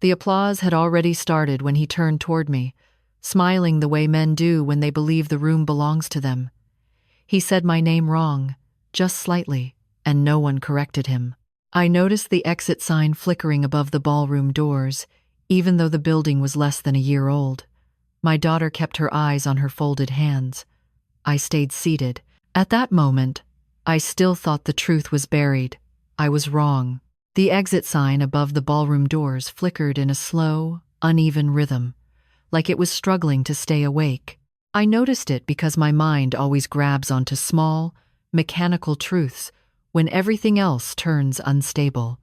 The applause had already started when he turned toward me, smiling the way men do when they believe the room belongs to them. He said my name wrong, just slightly, and no one corrected him. I noticed the exit sign flickering above the ballroom doors, even though the building was less than a year old. My daughter kept her eyes on her folded hands. I stayed seated. At that moment, I still thought the truth was buried. I was wrong. The exit sign above the ballroom doors flickered in a slow, uneven rhythm, like it was struggling to stay awake. I noticed it because my mind always grabs onto small, mechanical truths when everything else turns unstable.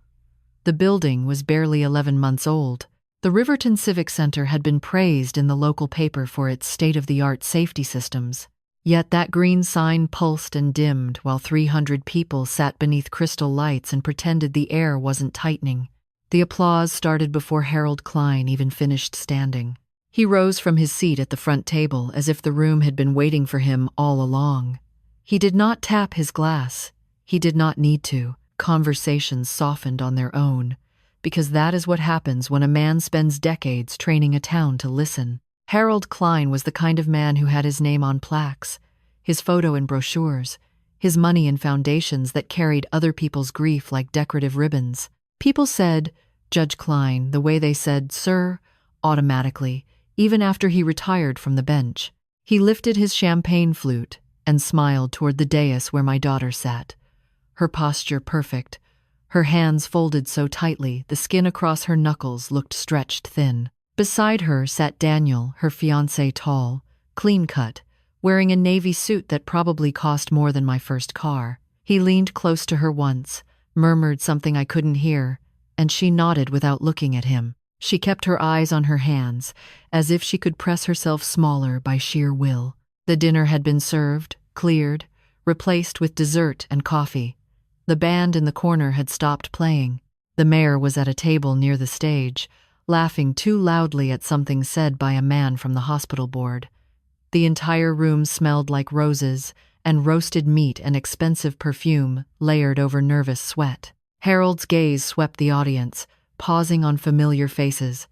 The building was barely 11 months old. The Riverton Civic Center had been praised in the local paper for its state-of-the-art safety systems. Yet that green sign pulsed and dimmed while 300 people sat beneath crystal lights and pretended the air wasn't tightening. The applause started before Harold Klein even finished standing. He rose from his seat at the front table as if the room had been waiting for him all along. He did not tap his glass. He did not need to. Conversations softened on their own, because that is what happens when a man spends decades training a town to listen. Harold Klein was the kind of man who had his name on plaques, his photo in brochures, his money in foundations that carried other people's grief like decorative ribbons. People said, "Judge Klein," the way they said, "Sir," automatically, even after he retired from the bench. He lifted his champagne flute and smiled toward the dais where my daughter sat, her posture perfect, her hands folded so tightly the skin across her knuckles looked stretched thin. Beside her sat Daniel, her fiancé, tall, clean-cut, wearing a navy suit that probably cost more than my first car. He leaned close to her once, murmured something I couldn't hear, and she nodded without looking at him. She kept her eyes on her hands, as if she could press herself smaller by sheer will. The dinner had been served, cleared, replaced with dessert and coffee. The band in the corner had stopped playing. The mayor was at a table near the stage, laughing too loudly at something said by a man from the hospital board. The entire room smelled like roses and roasted meat and expensive perfume layered over nervous sweat. Harold's gaze swept the audience, pausing on familiar faces.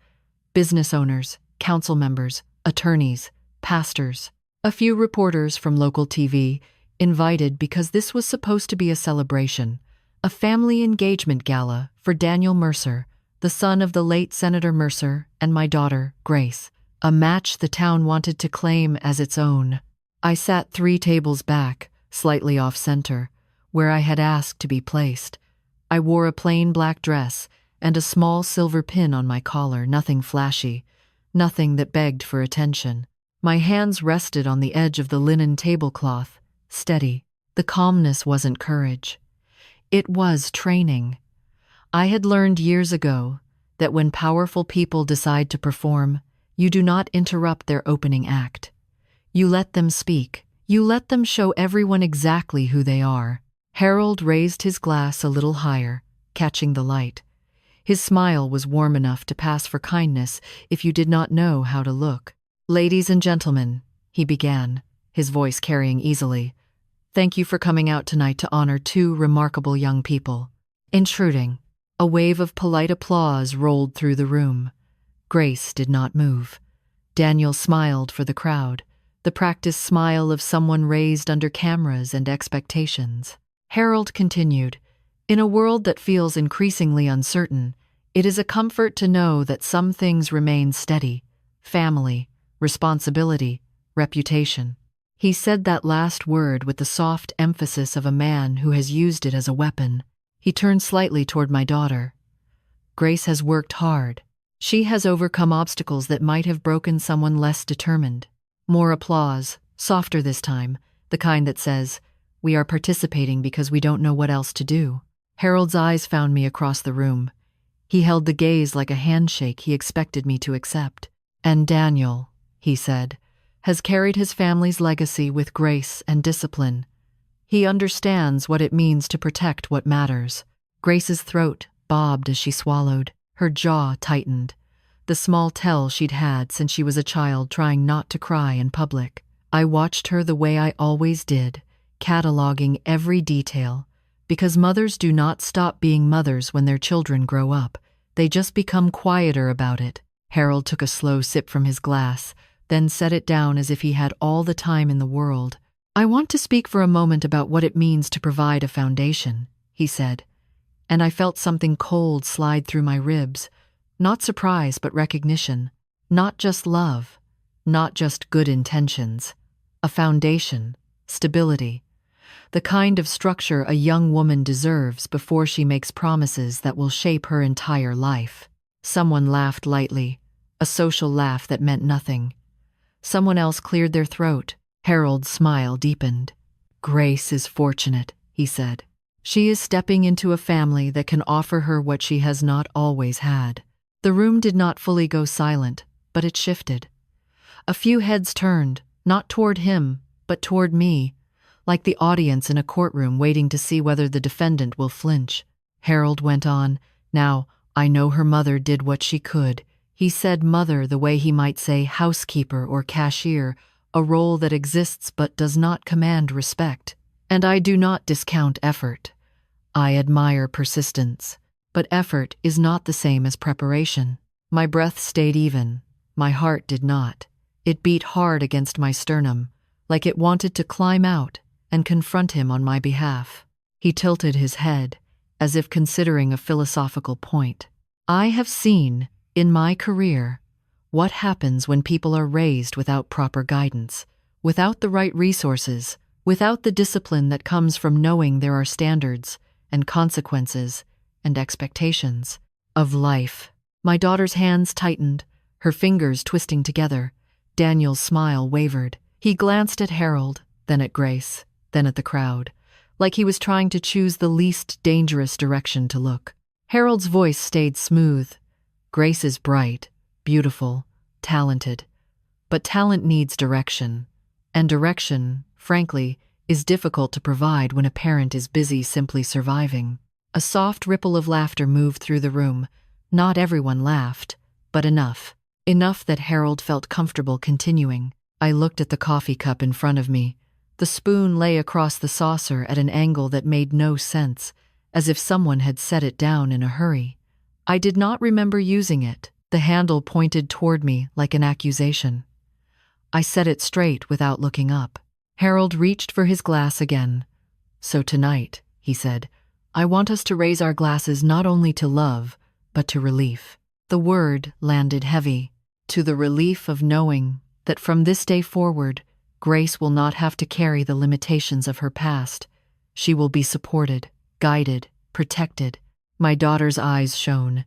Business owners, council members, attorneys, pastors. A few reporters from local TV, invited because this was supposed to be a celebration, a family engagement gala for Daniel Mercer, the son of the late Senator Mercer, and my daughter, Grace, a match the town wanted to claim as its own. I sat 3 tables back, slightly off-center, where I had asked to be placed. I wore a plain black dress and a small silver pin on my collar, nothing flashy, nothing that begged for attention. My hands rested on the edge of the linen tablecloth, steady. The calmness wasn't courage. It was training. I had learned years ago that when powerful people decide to perform, you do not interrupt their opening act. You let them speak. You let them show everyone exactly who they are. Harold raised his glass a little higher, catching the light. His smile was warm enough to pass for kindness if you did not know how to look. "Ladies and gentlemen," he began, his voice carrying easily, "thank you for coming out tonight to honor 2 remarkable young people." Intruding. A wave of polite applause rolled through the room. Grace did not move. Daniel smiled for the crowd, the practiced smile of someone raised under cameras and expectations. Harold continued, "In a world that feels increasingly uncertain, it is a comfort to know that some things remain steady: family, responsibility, reputation." He said that last word with the soft emphasis of a man who has used it as a weapon. He turned slightly toward my daughter. "Grace has worked hard. She has overcome obstacles that might have broken someone less determined." More applause, softer this time, the kind that says, "We are participating because we don't know what else to do." Harold's eyes found me across the room. He held the gaze like a handshake he expected me to accept. "And Daniel," he said, "has carried his family's legacy with grace and discipline. He understands what it means to protect what matters." Grace's throat bobbed as she swallowed. Her jaw tightened, the small tell she'd had since she was a child trying not to cry in public. I watched her the way I always did, cataloging every detail, because mothers do not stop being mothers when their children grow up. They just become quieter about it. Harold took a slow sip from his glass, then set it down as if he had all the time in the world. I want to speak for a moment about what it means to provide a foundation, he said, and I felt something cold slide through my ribs. Not surprise, but recognition. Not just love, not just good intentions. A foundation, stability. The kind of structure a young woman deserves before she makes promises that will shape her entire life. Someone laughed lightly, a social laugh that meant nothing. Someone else cleared their throat. Harold's smile deepened. Grace is fortunate, he said. She is stepping into a family that can offer her what she has not always had. The room did not fully go silent, but it shifted. A few heads turned, not toward him, but toward me, like the audience in a courtroom waiting to see whether the defendant will flinch. Harold went on, "Now, I know her mother did what she could." He said mother the way he might say housekeeper or cashier, a role that exists but does not command respect. And I do not discount effort. I admire persistence. But effort is not the same as preparation. My breath stayed even. My heart did not. It beat hard against my sternum, like it wanted to climb out and confront him on my behalf. He tilted his head, as if considering a philosophical point. I have seen, in my career, what happens when people are raised without proper guidance, without the right resources, without the discipline that comes from knowing there are standards and consequences and expectations of life. My daughter's hands tightened, her fingers twisting together. Daniel's smile wavered. He glanced at Harold, then at Grace, then at the crowd, like he was trying to choose the least dangerous direction to look. Harold's voice stayed smooth. Grace is bright, beautiful, talented. But talent needs direction. And direction, frankly, is difficult to provide when a parent is busy simply surviving. A soft ripple of laughter moved through the room. Not everyone laughed, but enough. Enough that Harold felt comfortable continuing. I looked at the coffee cup in front of me. The spoon lay across the saucer at an angle that made no sense, as if someone had set it down in a hurry. I did not remember using it. The handle pointed toward me like an accusation. I set it straight without looking up. Harold reached for his glass again. "So tonight," he said, "I want us to raise our glasses not only to love, but to relief." The word landed heavy. To the relief of knowing that from this day forward, Grace will not have to carry the limitations of her past. She will be supported, guided, protected. My daughter's eyes shone.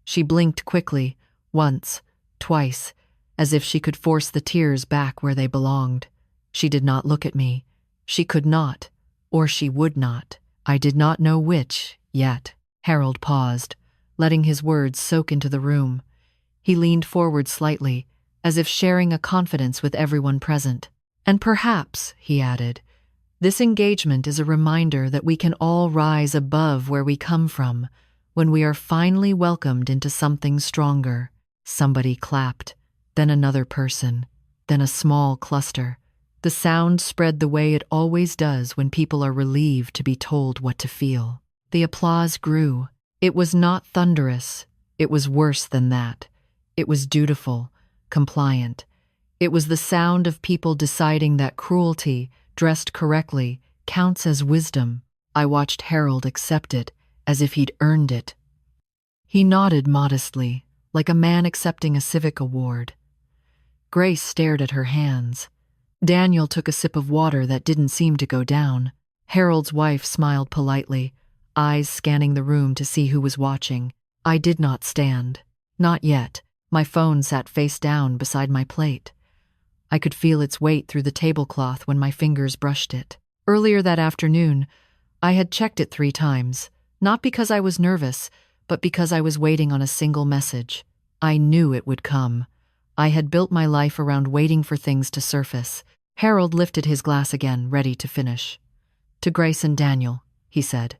She blinked quickly, once, twice, as if she could force the tears back where they belonged. She did not look at me. She could not, or she would not. I did not know which, yet. Harold paused, letting his words soak into the room. He leaned forward slightly, as if sharing a confidence with everyone present. "And perhaps," he added, "this engagement is a reminder that we can all rise above where we come from when we are finally welcomed into something stronger." Somebody clapped, then another person, then a small cluster. The sound spread the way it always does when people are relieved to be told what to feel. The applause grew. It was not thunderous. It was worse than that. It was dutiful, compliant. It was the sound of people deciding that cruelty, dressed correctly, counts as wisdom. I watched Harold accept it, as if he'd earned it. He nodded modestly, like a man accepting a civic award. Grace stared at her hands. Daniel took a sip of water that didn't seem to go down. Harold's wife smiled politely, eyes scanning the room to see who was watching. I did not stand. Not yet. My phone sat face down beside my plate. I could feel its weight through the tablecloth when my fingers brushed it. Earlier that afternoon, I had checked it 3 times, not because I was nervous, but because I was waiting on a single message. I knew it would come. I had built my life around waiting for things to surface. Harold lifted his glass again, ready to finish. "To Grace and Daniel," he said.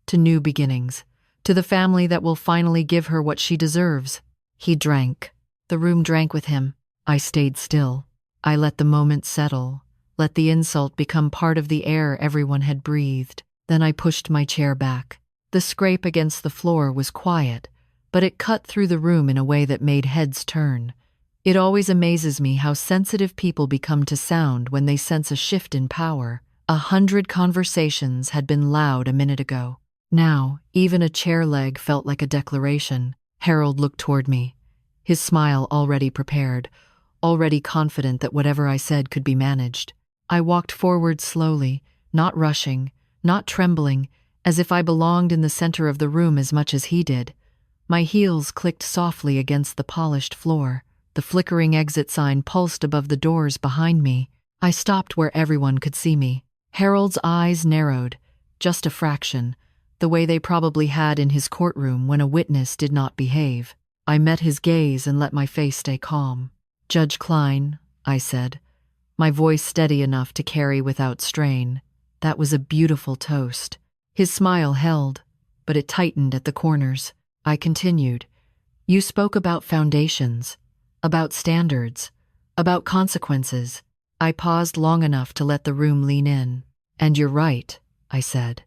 "To new beginnings. To the family that will finally give her what she deserves." He drank. The room drank with him. I stayed still. I let the moment settle, let the insult become part of the air everyone had breathed. Then I pushed my chair back. The scrape against the floor was quiet, but it cut through the room in a way that made heads turn. It always amazes me how sensitive people become to sound when they sense a shift in power. 100 conversations had been loud a minute ago. Now, even a chair leg felt like a declaration. Harold looked toward me, his smile already prepared, already confident that whatever I said could be managed. I walked forward slowly, not rushing, not trembling, as if I belonged in the center of the room as much as he did. My heels clicked softly against the polished floor. The flickering exit sign pulsed above the doors behind me. I stopped where everyone could see me. Harold's eyes narrowed, just a fraction, the way they probably had in his courtroom when a witness did not behave. I met his gaze and let my face stay calm. "Judge Klein," I said, my voice steady enough to carry without strain. That was a beautiful toast. His smile held, but it tightened at the corners. I continued. "You spoke about foundations, about standards, about consequences." I paused long enough to let the room lean in. "And you're right," I said.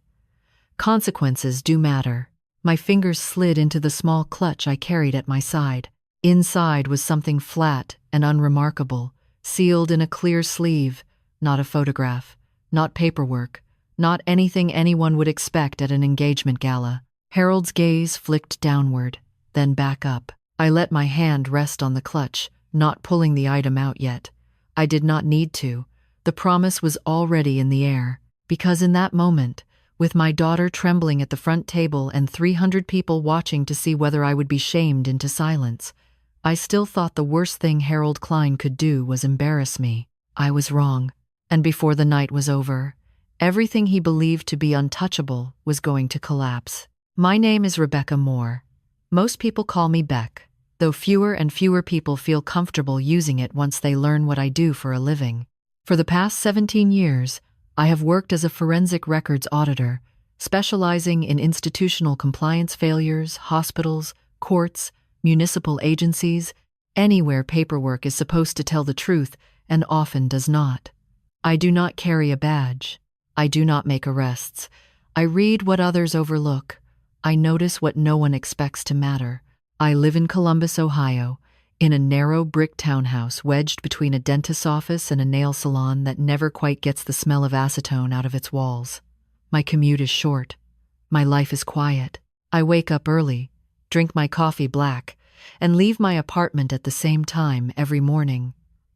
"Consequences do matter." My fingers slid into the small clutch I carried at my side. Inside was something flat and unremarkable, sealed in a clear sleeve, not a photograph, not paperwork, not anything anyone would expect at an engagement gala. Harold's gaze flicked downward, then back up. I let my hand rest on the clutch, not pulling the item out yet. I did not need to. The promise was already in the air, because in that moment, with my daughter trembling at the front table and 300 people watching to see whether I would be shamed into silence, I still thought the worst thing Harold Klein could do was embarrass me. I was wrong, and before the night was over, everything he believed to be untouchable was going to collapse. My name is Rebecca Moore. Most people call me Beck, though fewer and fewer people feel comfortable using it once they learn what I do for a living. For the past 17 years, I have worked as a forensic records auditor, specializing in institutional compliance failures, hospitals, courts, municipal agencies, anywhere paperwork is supposed to tell the truth and often does not. I do not carry a badge. I do not make arrests. I read what others overlook. I notice what no one expects to matter. I live in Columbus, Ohio, in a narrow brick townhouse wedged between a dentist's office and a nail salon that never quite gets the smell of acetone out of its walls. My commute is short. My life is quiet. I wake up early, drink my coffee black, and leave my apartment at the same time every morning.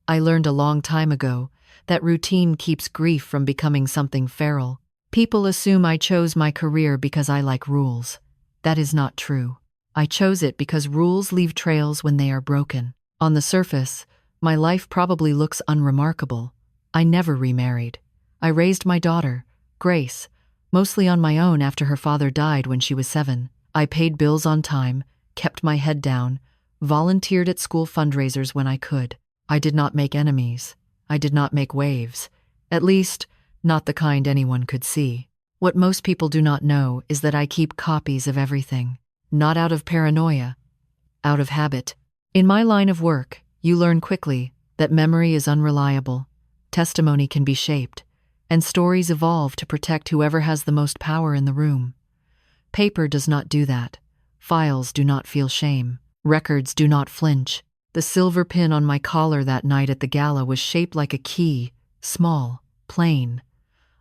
I learned a long time ago that routine keeps grief from becoming something feral. People assume I chose my career because I like rules. That is not true. I chose it because rules leave trails when they are broken. On the surface, my life probably looks unremarkable. I never remarried. I raised my daughter, Grace, mostly on my own after her father died when she was 7. I paid bills on time, kept my head down, volunteered at school fundraisers when I could. I did not make enemies. I did not make waves. At least, not the kind anyone could see. What most people do not know is that I keep copies of everything. Not out of paranoia, out of habit. In my line of work, you learn quickly that memory is unreliable, testimony can be shaped, and stories evolve to protect whoever has the most power in the room. Paper does not do that. Files do not feel shame. Records do not flinch. The silver pin on my collar that night at the gala was shaped like a key, small, plain.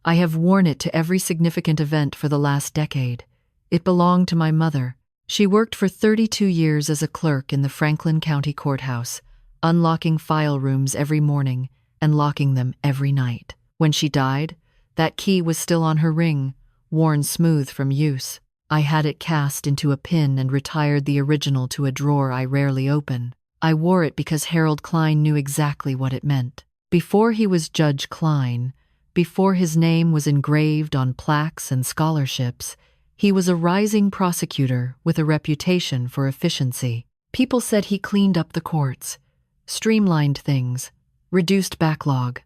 I have worn it to every significant event for the last decade. It belonged to my mother. She worked for 32 years as a clerk in the Franklin County Courthouse, unlocking file rooms every morning and locking them every night. When she died, that key was still on her ring, worn smooth from use. I had it cast into a pin and retired the original to a drawer I rarely open. I wore it because Harold Klein knew exactly what it meant. Before he was Judge Klein, before his name was engraved on plaques and scholarships, he was a rising prosecutor with a reputation for efficiency. People said he cleaned up the courts, streamlined things, reduced backlog.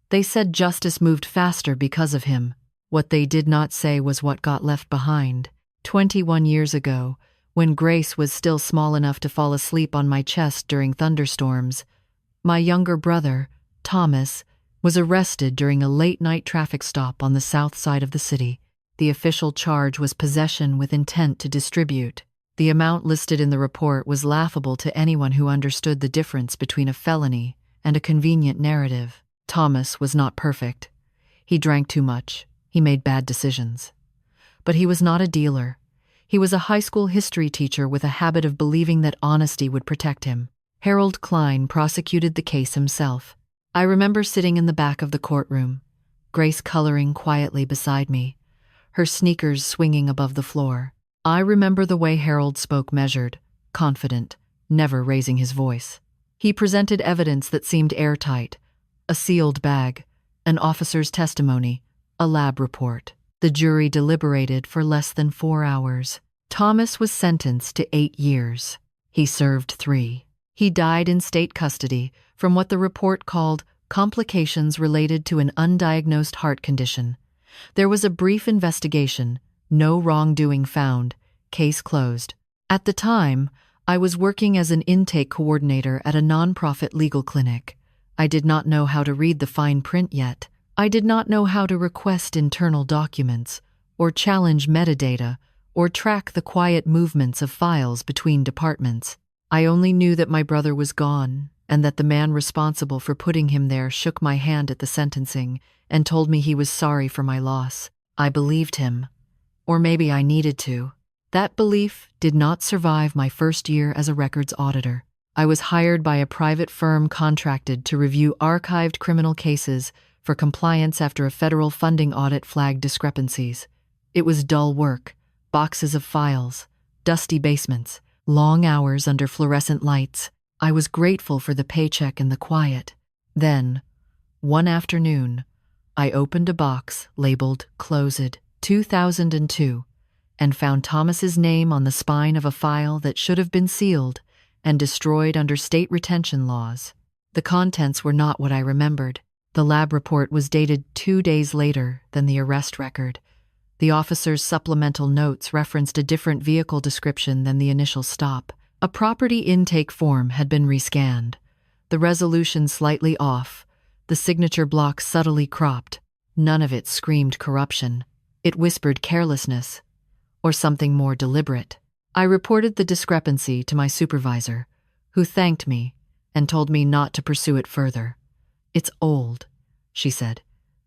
They said justice moved faster because of him. What they did not say was what got left behind. 21 years ago, when Grace was still small enough to fall asleep on my chest during thunderstorms, my younger brother, Thomas, was arrested during a late-night traffic stop on the south side of the city. The official charge was possession with intent to distribute. The amount listed in the report was laughable to anyone who understood the difference between a felony and a convenient narrative. Thomas was not perfect. He drank too much. He made bad decisions. But he was not a dealer. He was a high school history teacher with a habit of believing that honesty would protect him. Harold Klein prosecuted the case himself. I remember sitting in the back of the courtroom, Grace coloring quietly beside me, her sneakers swinging above the floor. I remember the way Harold spoke, measured, confident, never raising his voice. He presented evidence that seemed airtight: a sealed bag, an officer's testimony, a lab report. The jury deliberated for less than 4 hours. Thomas was sentenced to 8 years. He served 3. He died in state custody from what the report called complications related to an undiagnosed heart condition. There was a brief investigation, no wrongdoing found, case closed. At the time, I was working as an intake coordinator at a nonprofit legal clinic. I did not know how to read the fine print yet. I did not know how to request internal documents, or challenge metadata, or track the quiet movements of files between departments. I only knew that my brother was gone, and that the man responsible for putting him there shook my hand at the sentencing and told me he was sorry for my loss. I believed him. Or maybe I needed to. That belief did not survive my first year as a records auditor. I was hired by a private firm contracted to review archived criminal cases for compliance after a federal funding audit flagged discrepancies. It was dull work, boxes of files, dusty basements, long hours under fluorescent lights. I was grateful for the paycheck and the quiet. Then, one afternoon, I opened a box labeled Closed 2002 and found Thomas's name on the spine of a file that should have been sealed and destroyed under state retention laws. The contents were not what I remembered. The lab report was dated 2 days later than the arrest record. The officer's supplemental notes referenced a different vehicle description than the initial stop. A property intake form had been rescanned, the resolution slightly off, the signature block subtly cropped. None of it screamed corruption. It whispered carelessness, or something more deliberate. I reported the discrepancy to my supervisor, who thanked me and told me not to pursue it further. "It's old," she said,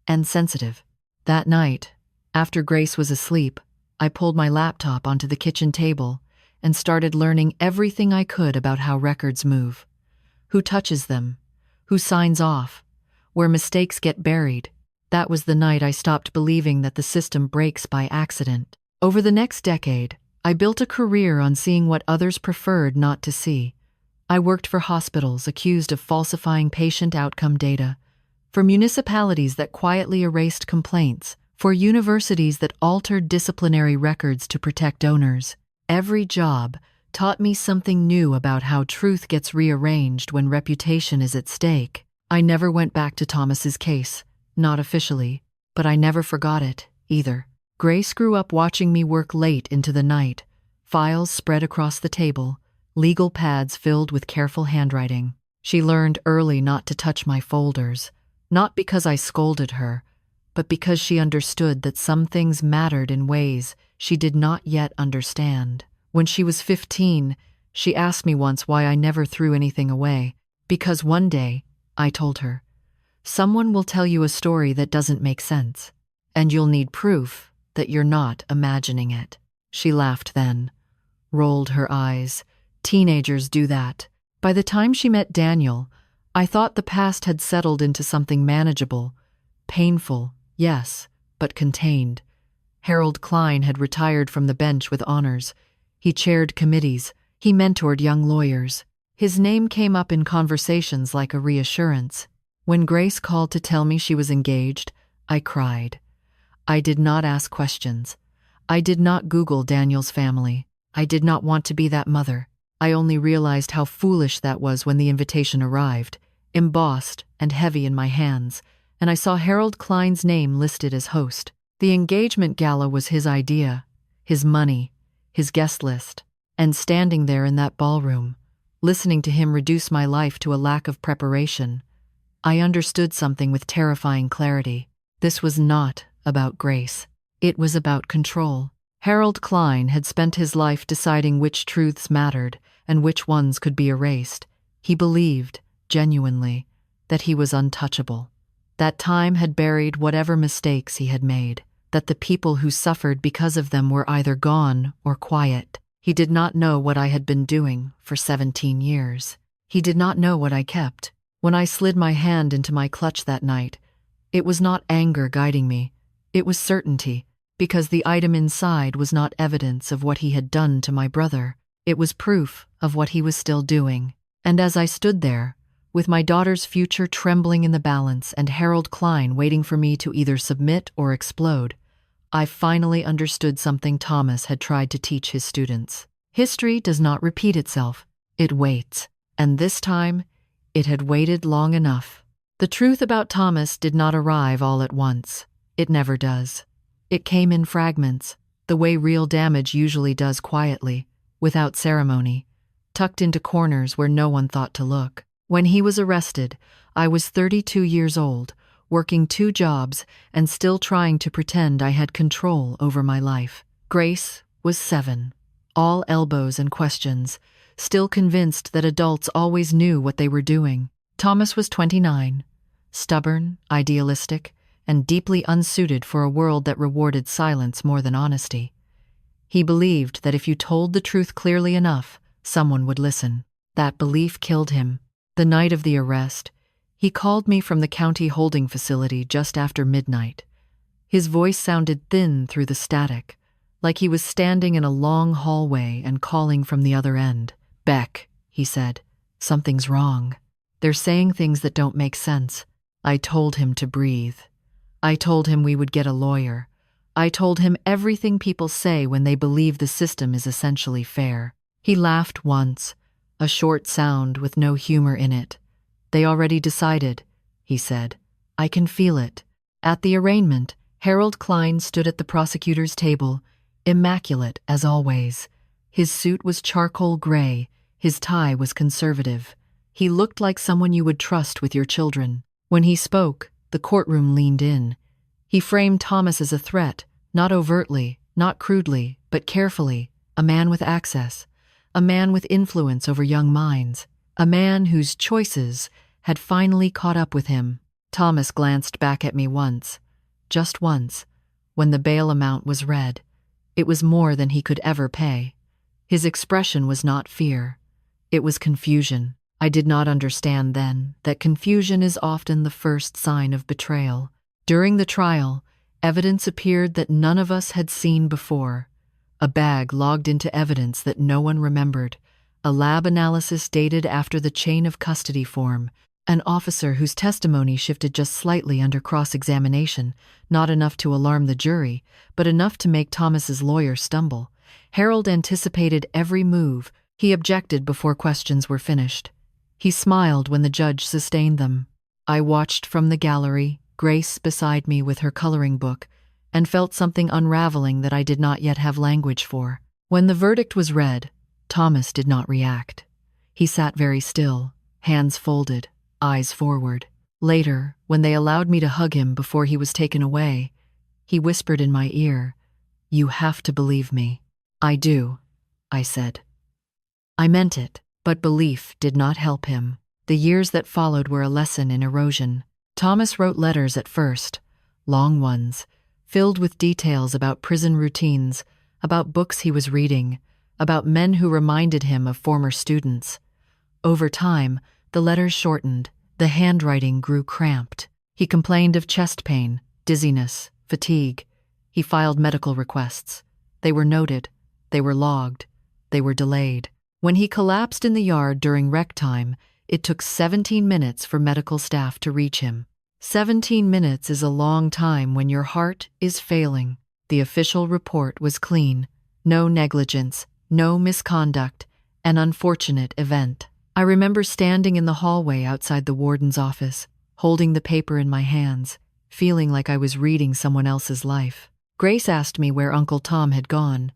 "and sensitive." That night, after Grace was asleep, I pulled my laptop onto the kitchen table and started learning everything I could about how records move. Who touches them? Who signs off? Where mistakes get buried? That was the night I stopped believing that the system breaks by accident. Over the next decade, I built a career on seeing what others preferred not to see. I worked for hospitals accused of falsifying patient outcome data, for municipalities that quietly erased complaints, for universities that altered disciplinary records to protect donors. Every job taught me something new about how truth gets rearranged when reputation is at stake. I never went back to Thomas's case, not officially, but I never forgot it, either. Grace grew up watching me work late into the night, files spread across the table, legal pads filled with careful handwriting. She learned early not to touch my folders, not because I scolded her, but because she understood that some things mattered in ways she did not yet understand. When she was 15, she asked me once why I never threw anything away. Because one day, I told her, someone will tell you a story that doesn't make sense, and you'll need proof that you're not imagining it. She laughed then, rolled her eyes. Teenagers do that. By the time she met Daniel, I thought the past had settled into something manageable. Painful, yes, but contained. Harold Klein had retired from the bench with honors. He chaired committees. He mentored young lawyers. His name came up in conversations like a reassurance. When Grace called to tell me she was engaged, I cried. I did not ask questions. I did not Google Daniel's family. I did not want to be that mother. I only realized how foolish that was when the invitation arrived, embossed and heavy in my hands, and I saw Harold Klein's name listed as host. The engagement gala was his idea, his money, his guest list, and standing there in that ballroom, listening to him reduce my life to a lack of preparation, I understood something with terrifying clarity. This was not about Grace. It was about control. Harold Klein had spent his life deciding which truths mattered and which ones could be erased. He believed, genuinely, that he was untouchable. That time had buried whatever mistakes he had made, that the people who suffered because of them were either gone or quiet. He did not know what I had been doing for 17 years. He did not know what I kept. When I slid my hand into my clutch that night, it was not anger guiding me. It was certainty, because the item inside was not evidence of what he had done to my brother. It was proof of what he was still doing. And as I stood there, with my daughter's future trembling in the balance and Harold Klein waiting for me to either submit or explode, I finally understood something Thomas had tried to teach his students. History does not repeat itself, it waits. And this time, it had waited long enough. The truth about Thomas did not arrive all at once. It never does. It came in fragments, the way real damage usually does, quietly, without ceremony, tucked into corners where no one thought to look. When he was arrested, I was 32 years old, working 2 jobs and still trying to pretend I had control over my life. Grace was 7, all elbows and questions, still convinced that adults always knew what they were doing. Thomas was 29, stubborn, idealistic, and deeply unsuited for a world that rewarded silence more than honesty. He believed that if you told the truth clearly enough, someone would listen. That belief killed him. The night of the arrest, he called me from the county holding facility just after midnight. His voice sounded thin through the static, like he was standing in a long hallway and calling from the other end. "Beck," he said, "something's wrong. They're saying things that don't make sense." I told him to breathe. I told him we would get a lawyer. I told him everything people say when they believe the system is essentially fair. He laughed once, a short sound with no humor in it. "They already decided," he said. "I can feel it." At the arraignment, Harold Klein stood at the prosecutor's table, immaculate as always. His suit was charcoal gray, his tie was conservative. He looked like someone you would trust with your children. When he spoke, the courtroom leaned in. He framed Thomas as a threat, not overtly, not crudely, but carefully, a man with access, a man with influence over young minds, a man whose choices had finally caught up with him. Thomas glanced back at me once, just once, when the bail amount was read. It was more than he could ever pay. His expression was not fear. It was confusion. I did not understand then that confusion is often the first sign of betrayal. During the trial, evidence appeared that none of us had seen before. A bag logged into evidence that no one remembered, a lab analysis dated after the chain of custody form, an officer whose testimony shifted just slightly under cross-examination, not enough to alarm the jury, but enough to make Thomas's lawyer stumble. Harold anticipated every move. He objected before questions were finished. He smiled when the judge sustained them. I watched from the gallery, Grace beside me with her coloring book, and felt something unraveling that I did not yet have language for. When the verdict was read, Thomas did not react. He sat very still, hands folded, eyes forward. Later, when they allowed me to hug him before he was taken away, he whispered in my ear, "You have to believe me." "I do," I said. I meant it, but belief did not help him. The years that followed were a lesson in erosion. Thomas wrote letters at first, long ones, filled with details about prison routines, about books he was reading, about men who reminded him of former students. Over time, the letters shortened, the handwriting grew cramped. He complained of chest pain, dizziness, fatigue. He filed medical requests. They were noted, they were logged, they were delayed. When he collapsed in the yard during rec time, it took 17 minutes for medical staff to reach him. 17 minutes is a long time when your heart is failing. The official report was clean. No negligence, no misconduct, an unfortunate event. I remember standing in the hallway outside the warden's office, holding the paper in my hands, feeling like I was reading someone else's life. Grace asked me where Uncle Tom had gone.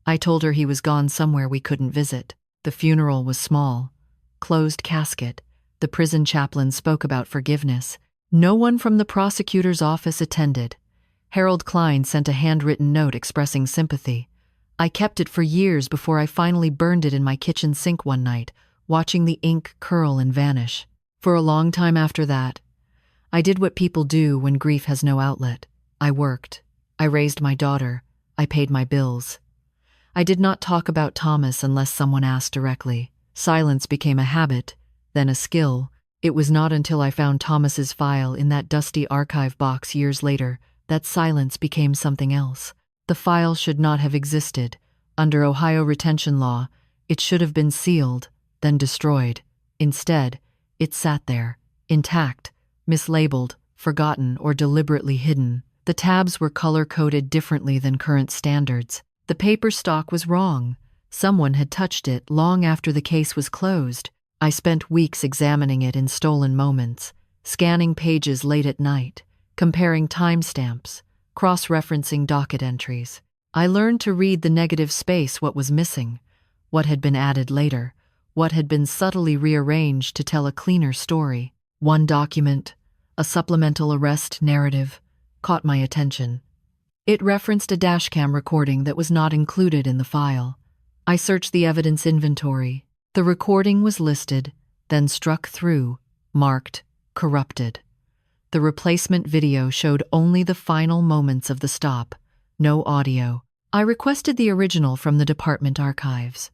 I told her he was gone somewhere we couldn't visit. The funeral was small. Closed casket. The prison chaplain spoke about forgiveness. No one from the prosecutor's office attended. Harold Klein sent a handwritten note expressing sympathy. I kept it for years before I finally burned it in my kitchen sink one night, watching the ink curl and vanish. For a long time after that, I did what people do when grief has no outlet. I worked. I raised my daughter. I paid my bills. I did not talk about Thomas unless someone asked directly. Silence became a habit, then a skill. It was not until I found Thomas's file in that dusty archive box years later that silence became something else. The file should not have existed. Under Ohio retention law, it should have been sealed, then destroyed. Instead, it sat there, intact, mislabeled, forgotten, or deliberately hidden. The tabs were color-coded differently than current standards. The paper stock was wrong. Someone had touched it long after the case was closed. I spent weeks examining it in stolen moments, scanning pages late at night, comparing timestamps, cross-referencing docket entries. I learned to read the negative space, what was missing, what had been added later, what had been subtly rearranged to tell a cleaner story. One document, a supplemental arrest narrative, caught my attention. It referenced a dashcam recording that was not included in the file. I searched the evidence inventory. The recording was listed, then struck through, marked corrupted. The replacement video showed only the final moments of the stop, no audio. I requested the original from the department archives.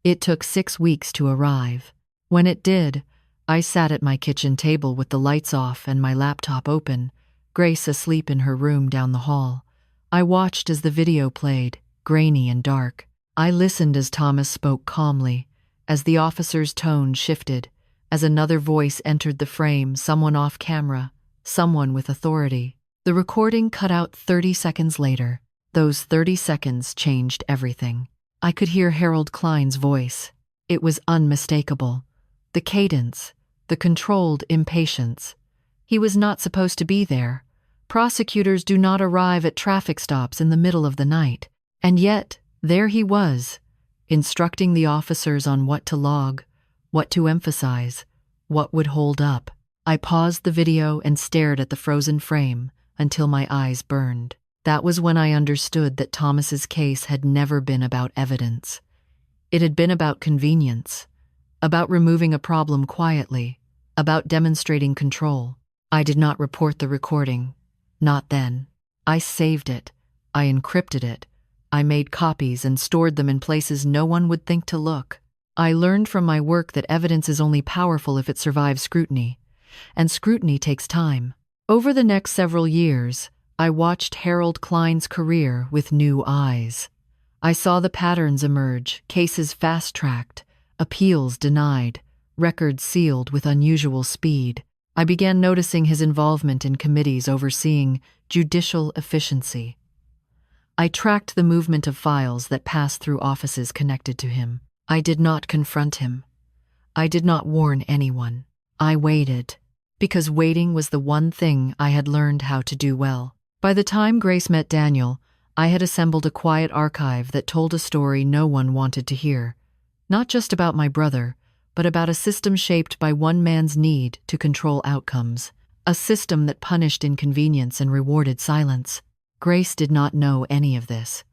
It took 6 weeks to arrive. When it did, I sat at my kitchen table with the lights off and my laptop open, Grace asleep in her room down the hall. I watched as the video played, grainy and dark. I listened as Thomas spoke calmly, as the officer's tone shifted, as another voice entered the frame, someone off camera, someone with authority. The recording cut out 30 seconds later. Those 30 seconds changed everything. I could hear Harold Klein's voice. It was unmistakable. The cadence, the controlled impatience. He was not supposed to be there. Prosecutors do not arrive at traffic stops in the middle of the night. And yet, there he was, instructing the officers on what to log, what to emphasize, what would hold up. I paused the video and stared at the frozen frame until my eyes burned. That was when I understood that Thomas's case had never been about evidence. It had been about convenience, about removing a problem quietly, about demonstrating control. I did not report the recording. Not then. I saved it. I encrypted it. I made copies and stored them in places no one would think to look. I learned from my work that evidence is only powerful if it survives scrutiny, and scrutiny takes time. Over the next several years, I watched Harold Klein's career with new eyes. I saw the patterns emerge, cases fast-tracked, appeals denied, records sealed with unusual speed. I began noticing his involvement in committees overseeing judicial efficiency. I tracked the movement of files that passed through offices connected to him. I did not confront him. I did not warn anyone. I waited, because waiting was the one thing I had learned how to do well. By the time Grace met Daniel, I had assembled a quiet archive that told a story no one wanted to hear. Not just about my brother, but about a system shaped by one man's need to control outcomes. A system that punished inconvenience and rewarded silence. Grace did not know any of this.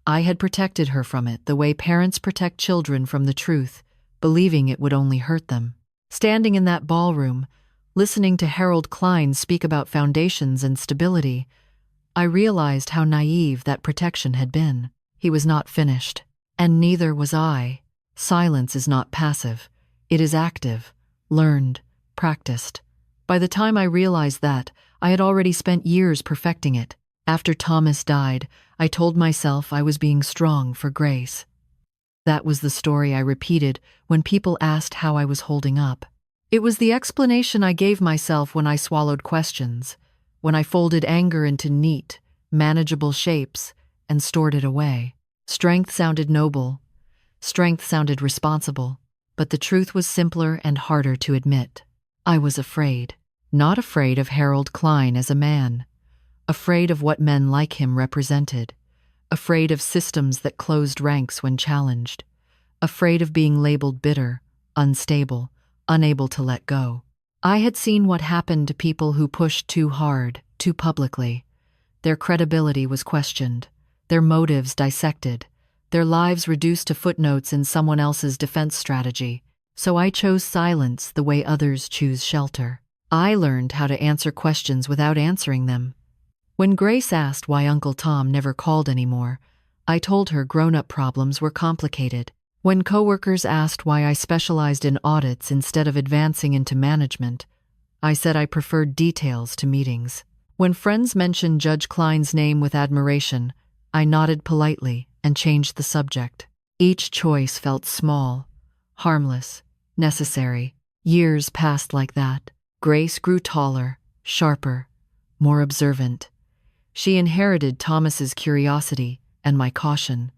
I had protected her from it the way parents protect children from the truth, believing it would only hurt them. Standing in that ballroom, listening to Harold Klein speak about foundations and stability, I realized how naive that protection had been. He was not finished, and neither was I. Silence is not passive. It is active, learned, practiced. By the time I realized that, I had already spent years perfecting it. After Thomas died, I told myself I was being strong for Grace. That was the story I repeated when people asked how I was holding up. It was the explanation I gave myself when I swallowed questions, when I folded anger into neat, manageable shapes and stored it away. Strength sounded noble. Strength sounded responsible. But the truth was simpler and harder to admit. I was afraid. Not afraid of Harold Klein as a man. Afraid of what men like him represented. Afraid of systems that closed ranks when challenged. Afraid of being labeled bitter, unstable, unable to let go. I had seen what happened to people who pushed too hard, too publicly. Their credibility was questioned, their motives dissected, their lives reduced to footnotes in someone else's defense strategy. So I chose silence the way others choose shelter. I learned how to answer questions without answering them. When Grace asked why Uncle Tom never called anymore, I told her grown-up problems were complicated. When coworkers asked why I specialized in audits instead of advancing into management, I said I preferred details to meetings. When friends mentioned Judge Klein's name with admiration, I nodded politely and changed the subject. Each choice felt small, harmless, necessary. Years passed like that. Grace grew taller, sharper, more observant. She inherited Thomas's curiosity and my caution,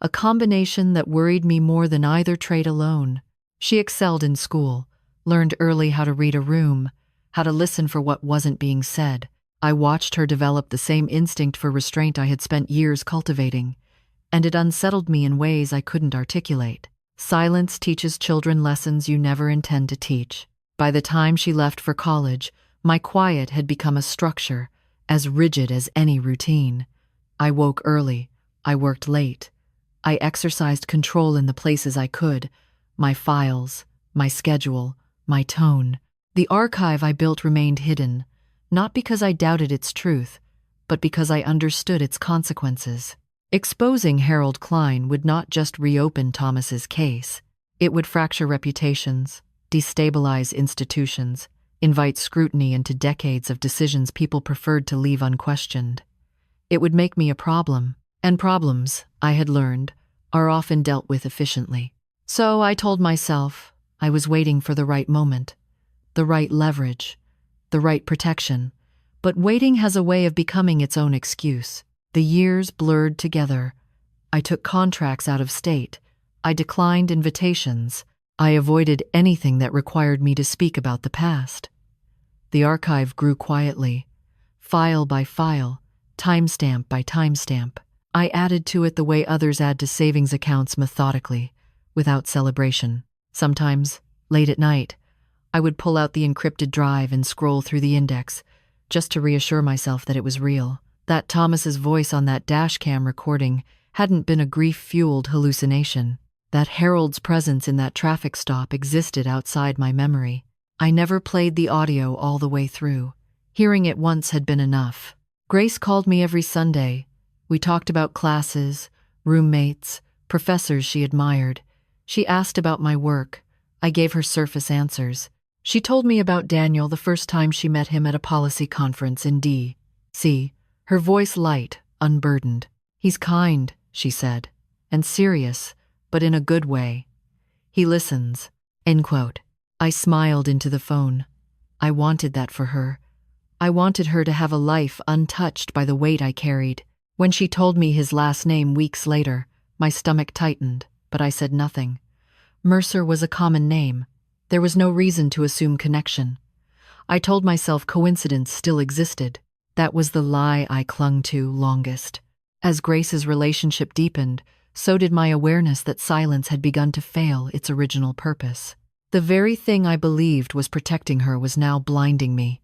a combination that worried me more than either trait alone. She excelled in school, learned early how to read a room, how to listen for what wasn't being said. I watched her develop the same instinct for restraint I had spent years cultivating, and it unsettled me in ways I couldn't articulate. Silence teaches children lessons you never intend to teach. By the time she left for college, my quiet had become a structure, as rigid as any routine. I woke early, I worked late. I exercised control in the places I could, my files, my schedule, my tone. The archive I built remained hidden, not because I doubted its truth, but because I understood its consequences. Exposing Harold Klein would not just reopen Thomas's case. It would fracture reputations, destabilize institutions, invite scrutiny into decades of decisions people preferred to leave unquestioned. It would make me a problem, and problems, I had learned, are often dealt with efficiently. So I told myself I was waiting for the right moment, the right leverage, the right protection, but waiting has a way of becoming its own excuse. The years blurred together. I took contracts out of state. I declined invitations. I avoided anything that required me to speak about the past. The archive grew quietly, file by file, timestamp by timestamp. I added to it the way others add to savings accounts methodically, without celebration. Sometimes, late at night, I would pull out the encrypted drive and scroll through the index, just to reassure myself that it was real. That Thomas's voice on that dashcam recording hadn't been a grief-fueled hallucination. That Harold's presence in that traffic stop existed outside my memory. I never played the audio all the way through. Hearing it once had been enough. Grace called me every Sunday. We talked about classes, roommates, professors she admired. She asked about my work. I gave her surface answers. She told me about Daniel the first time she met him at a policy conference in D.C., her voice light, unburdened. He's kind, she said, and serious, but in a good way. He listens. End quote. I smiled into the phone. I wanted that for her. I wanted her to have a life untouched by the weight I carried. When she told me his last name weeks later, my stomach tightened, but I said nothing. Mercer was a common name. There was no reason to assume connection. I told myself coincidence still existed. That was the lie I clung to longest. As Grace's relationship deepened, so did my awareness that silence had begun to fail its original purpose. The very thing I believed was protecting her was now blinding me.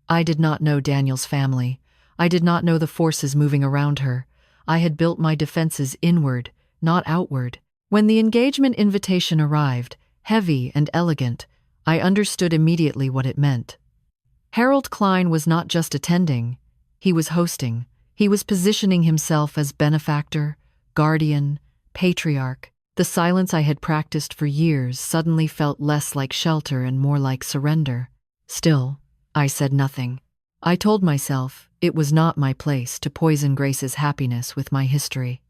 I did not know Daniel's family. I did not know the forces moving around her. I had built my defenses inward, not outward. When the engagement invitation arrived, heavy and elegant, I understood immediately what it meant. Harold Klein was not just attending, he was hosting. He was positioning himself as benefactor, guardian, patriarch. The silence I had practiced for years suddenly felt less like shelter and more like surrender. Still, I said nothing. I told myself it was not my place to poison Grace's happiness with my history.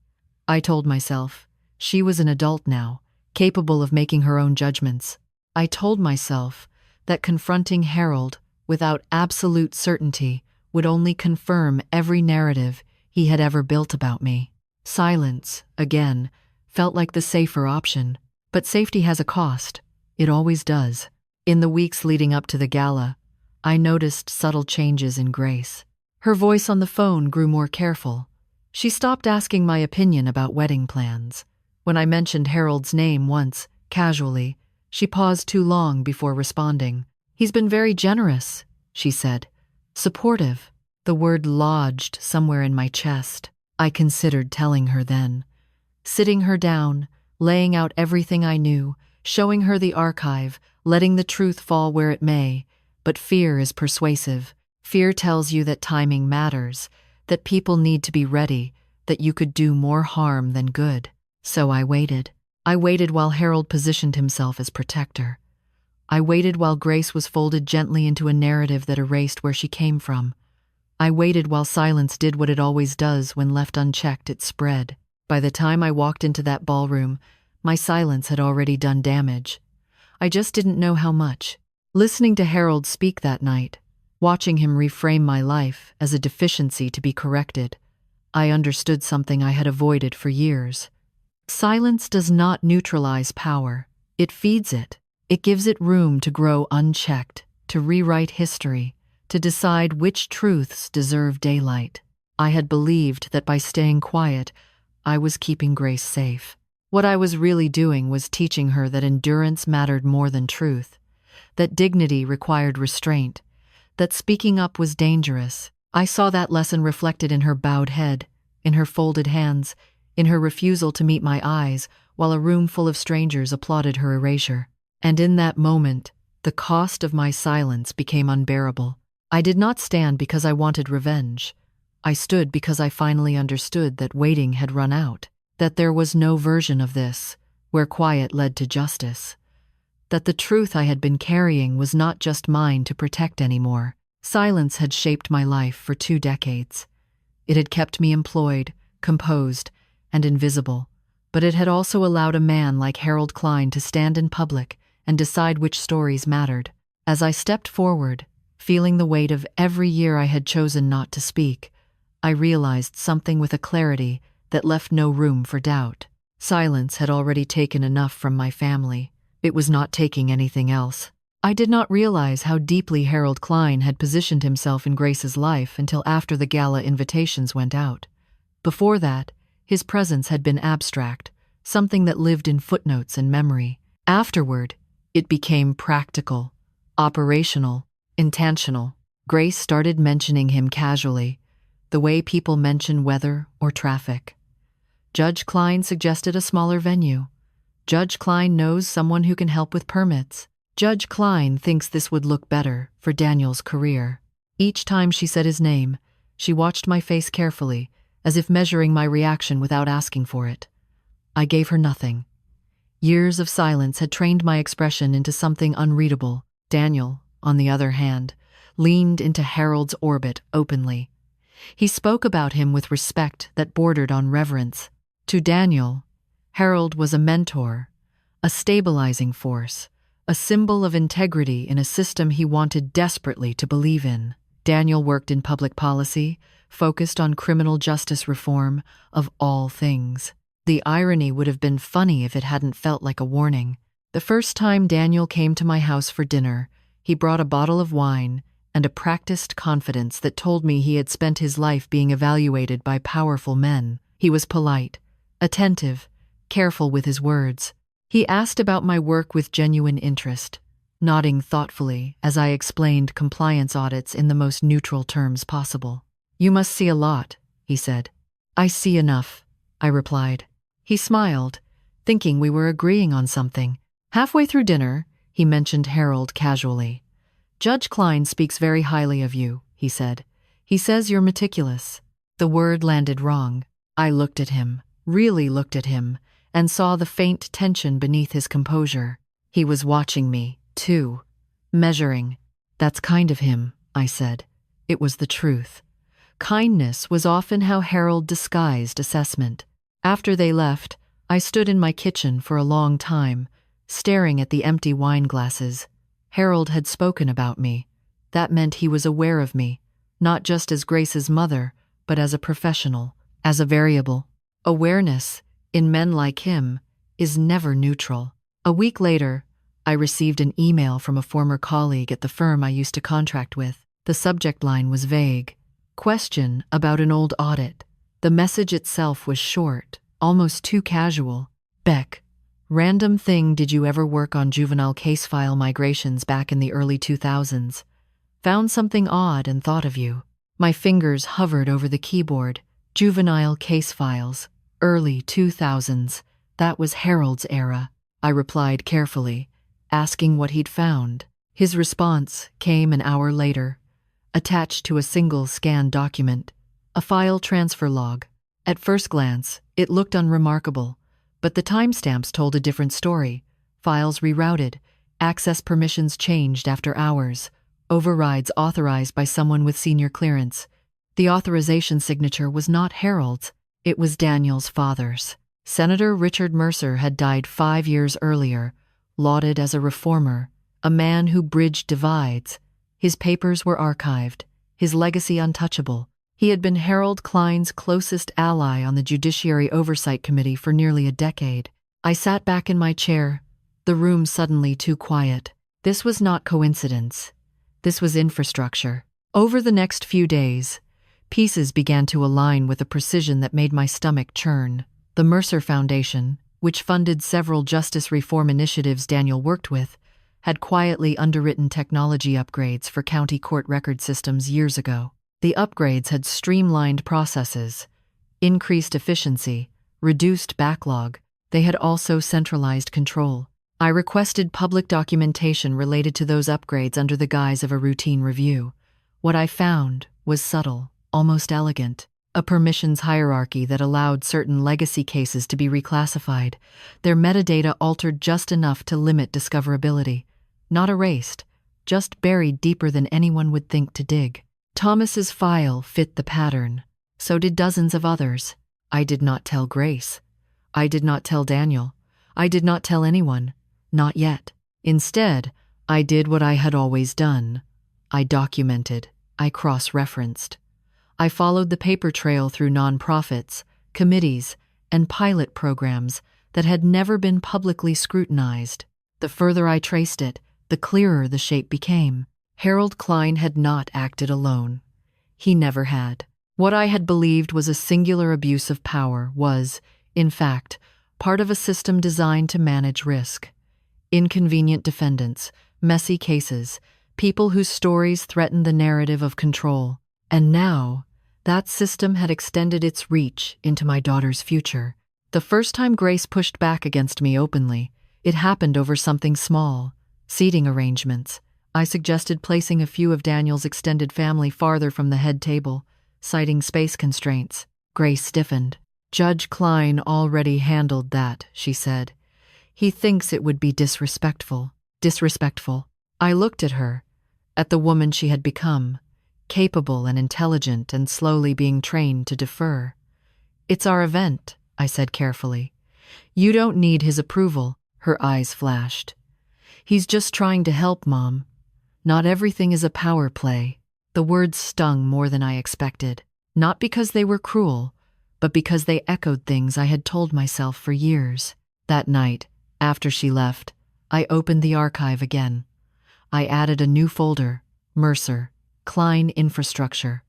I told myself she was an adult now, capable of making her own judgments. I told myself that confronting Harold without absolute certainty would only confirm every narrative he had ever built about me. Silence, again, felt like the safer option, but safety has a cost. It always does. In the weeks leading up to the gala, I noticed subtle changes in Grace. Her voice on the phone grew more careful. She stopped asking my opinion about wedding plans. When I mentioned Harold's name once, casually, she paused too long before responding. "He's been very generous," she said. "Supportive." The word lodged somewhere in my chest. I considered telling her then. sitting her down, laying out everything I knew, showing her the archive, letting the truth fall where it may. But fear is persuasive. Fear tells you that timing matters, that people need to be ready, that you could do more harm than good. So I waited. I waited while Harold positioned himself as protector. I waited while Grace was folded gently into a narrative that erased where she came from. I waited while silence did what it always does when left unchecked, it spread. By the time I walked into that ballroom, my silence had already done damage. I just didn't know how much. Listening to Harold speak that night, watching him reframe my life as a deficiency to be corrected, I understood something I had avoided for years. Silence does not neutralize power. It feeds it. It gives it room to grow unchecked, to rewrite history, to decide which truths deserve daylight. I had believed that by staying quiet, I was keeping Grace safe. What I was really doing was teaching her that endurance mattered more than truth, that dignity required restraint, that speaking up was dangerous. I saw that lesson reflected in her bowed head, in her folded hands, in her refusal to meet my eyes, while a room full of strangers applauded her erasure. And in that moment, the cost of my silence became unbearable. I did not stand because I wanted revenge. I stood because I finally understood that waiting had run out, that there was no version of this where quiet led to justice, that the truth I had been carrying was not just mine to protect anymore. Silence had shaped my life for 2 decades. It had kept me employed, composed, and invisible, but it had also allowed a man like Harold Klein to stand in public and decide which stories mattered. As I stepped forward, feeling the weight of every year I had chosen not to speak, I realized something with a clarity that left no room for doubt. Silence had already taken enough from my family. It was not taking anything else. I did not realize how deeply Harold Klein had positioned himself in Grace's life until after the gala invitations went out. Before that, his presence had been abstract, something that lived in footnotes and memory. Afterward, it became practical, operational, intentional. Grace started mentioning him casually, the way people mention weather or traffic. Judge Klein suggested a smaller venue. Judge Klein knows someone who can help with permits. Judge Klein thinks this would look better for Daniel's career. Each time she said his name, she watched my face carefully, as if measuring my reaction without asking for it. I gave her nothing. Years of silence had trained my expression into something unreadable. Daniel, on the other hand, leaned into Harold's orbit openly. He spoke about him with respect that bordered on reverence. To Daniel, Harold was a mentor, a stabilizing force, a symbol of integrity in a system he wanted desperately to believe in. Daniel worked in public policy, focused on criminal justice reform, of all things. The irony would have been funny if it hadn't felt like a warning. The first time Daniel came to my house for dinner, he brought a bottle of wine and a practiced confidence that told me he had spent his life being evaluated by powerful men. He was polite, attentive, careful with his words. He asked about my work with genuine interest, nodding thoughtfully as I explained compliance audits in the most neutral terms possible. "You must see a lot," he said. "I see enough," I replied. He smiled, thinking we were agreeing on something. Halfway through dinner, he mentioned Harold casually. "Judge Klein speaks very highly of you," he said. "He says you're meticulous." The word landed wrong. I looked at him, really looked at him, and saw the faint tension beneath his composure. He was watching me, too, measuring. "That's kind of him," I said. It was the truth. Kindness was often how Harold disguised assessment. After they left, I stood in my kitchen for a long time, staring at the empty wine glasses. Harold had spoken about me. That meant he was aware of me, not just as Grace's mother, but as a professional, as a variable. Awareness, in men like him, is never neutral. A week later, I received an email from a former colleague at the firm I used to contract with. The subject line was vague. Question about an old audit. The message itself was short, almost too casual. "Beck, random thing, did you ever work on juvenile case file migrations back in the early 2000s? Found something odd and thought of you." My fingers hovered over the keyboard. Juvenile case files. Early 2000s. That was Harold's era, I replied carefully, asking what he'd found. His response came an hour later, attached to a single scanned document, a file transfer log. At first glance, it looked unremarkable, but the timestamps told a different story. Files rerouted, access permissions changed after hours, overrides authorized by someone with senior clearance. The authorization signature was not Harold's, it was Daniel's father's. Senator Richard Mercer had died 5 years earlier, lauded as a reformer, a man who bridged divides. His papers were archived, his legacy untouchable. He had been Harold Klein's closest ally on the Judiciary Oversight Committee for nearly a decade. I sat back in my chair, the room suddenly too quiet. This was not coincidence. This was infrastructure. Over the next few days, pieces began to align with a precision that made my stomach churn. The Mercer Foundation, which funded several justice reform initiatives Daniel worked with, had quietly underwritten technology upgrades for county court record systems years ago. The upgrades had streamlined processes, increased efficiency, reduced backlog. They had also centralized control. I requested public documentation related to those upgrades under the guise of a routine review. What I found was subtle, almost elegant. A permissions hierarchy that allowed certain legacy cases to be reclassified, their metadata altered just enough to limit discoverability. Not erased, just buried deeper than anyone would think to dig. Thomas's file fit the pattern. So did dozens of others. I did not tell Grace. I did not tell Daniel. I did not tell anyone. Not yet. Instead, I did what I had always done. I documented. I cross-referenced. I followed the paper trail through nonprofits, committees, and pilot programs that had never been publicly scrutinized. The further I traced it, the clearer the shape became. Harold Klein had not acted alone. He never had. What I had believed was a singular abuse of power was, in fact, part of a system designed to manage risk. Inconvenient defendants, messy cases, people whose stories threatened the narrative of control. And now, that system had extended its reach into my daughter's future. The first time Grace pushed back against me openly, it happened over something small, seating arrangements. I suggested placing a few of Daniel's extended family farther from the head table, citing space constraints. Grace stiffened. Judge Klein already handled that, she said. He thinks it would be disrespectful. Disrespectful. I looked at her, at the woman she had become, capable and intelligent and slowly being trained to defer. It's our event, I said carefully. You don't need his approval, her eyes flashed. He's just trying to help, Mom. Not everything is a power play. The words stung more than I expected, not because they were cruel, but because they echoed things I had told myself for years. That night, after she left, I opened the archive again. I added a new folder, Mercer, Klein Infrastructure.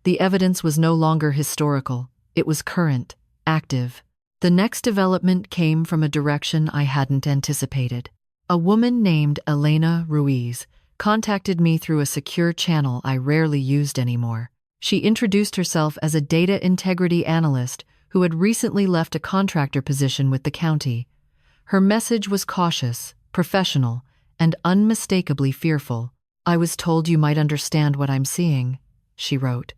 The evidence was no longer historical, it was current, active. The next development came from a direction I hadn't anticipated. A woman named Elena Ruiz contacted me through a secure channel I rarely used anymore. She introduced herself as a data integrity analyst who had recently left a contractor position with the county. Her message was cautious, professional, and unmistakably fearful. I was told you might understand what I'm seeing, she wrote,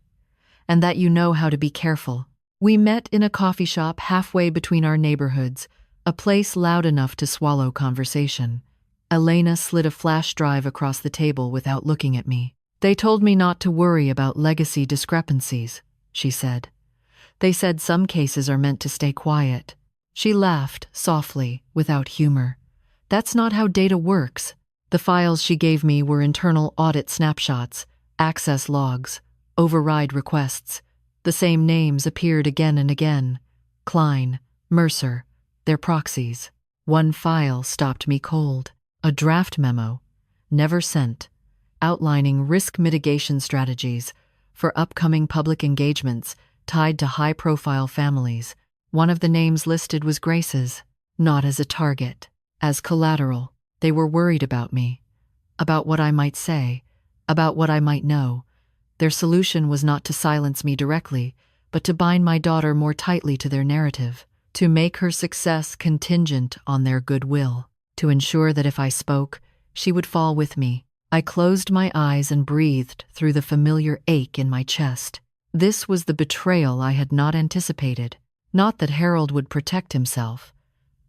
and that you know how to be careful. We met in a coffee shop halfway between our neighborhoods, a place loud enough to swallow conversation. Elena slid a flash drive across the table without looking at me. They told me not to worry about legacy discrepancies, she said. They said some cases are meant to stay quiet. She laughed softly, without humor. That's not how data works. The files she gave me were internal audit snapshots, access logs, override requests. The same names appeared again and again. Klein, Mercer, their proxies. One file stopped me cold. A draft memo, never sent, outlining risk mitigation strategies for upcoming public engagements tied to high-profile families. One of the names listed was Grace's, not as a target, as collateral. They were worried about me, about what I might say, about what I might know. Their solution was not to silence me directly, but to bind my daughter more tightly to their narrative, to make her success contingent on their goodwill, to ensure that if I spoke, she would fall with me. I closed my eyes and breathed through the familiar ache in my chest. This was the betrayal I had not anticipated. Not that Harold would protect himself,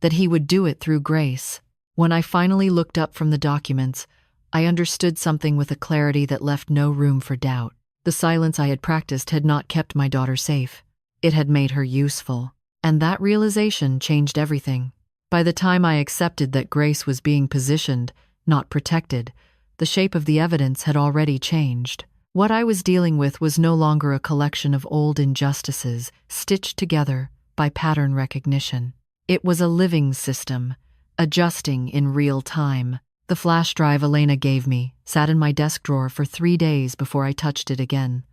that he would do it through Grace. When I finally looked up from the documents, I understood something with a clarity that left no room for doubt. The silence I had practiced had not kept my daughter safe. It had made her useful. And that realization changed everything. By the time I accepted that Grace was being positioned, not protected, the shape of the evidence had already changed. What I was dealing with was no longer a collection of old injustices stitched together by pattern recognition. It was a living system, adjusting in real time. The flash drive Elena gave me sat in my desk drawer for 3 days before I touched it again.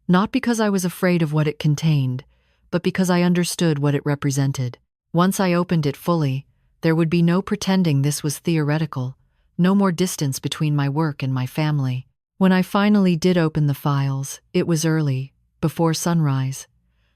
Not because I was afraid of what it contained, but because I understood what it represented. Once I opened it fully, there would be no pretending this was theoretical, no more distance between my work and my family. When I finally did open the files, it was early, before sunrise.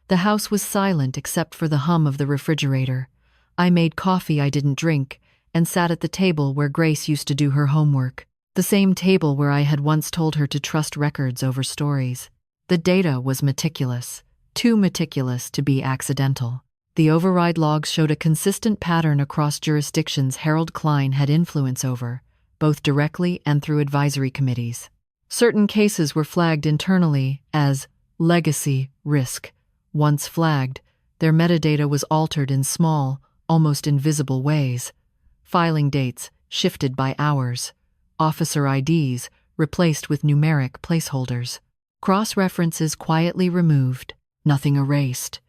The house was silent except for the hum of the refrigerator. I made coffee I didn't drink and sat at the table where Grace used to do her homework, the same table where I had once told her to trust records over stories. The data was meticulous, too meticulous to be accidental. The override logs showed a consistent pattern across jurisdictions Harold Klein had influence over, both directly and through advisory committees. Certain cases were flagged internally as legacy risk. Once flagged, their metadata was altered in small, almost invisible ways. Filing dates shifted by hours. Officer IDs replaced with numeric placeholders. Cross-references quietly removed, nothing erased.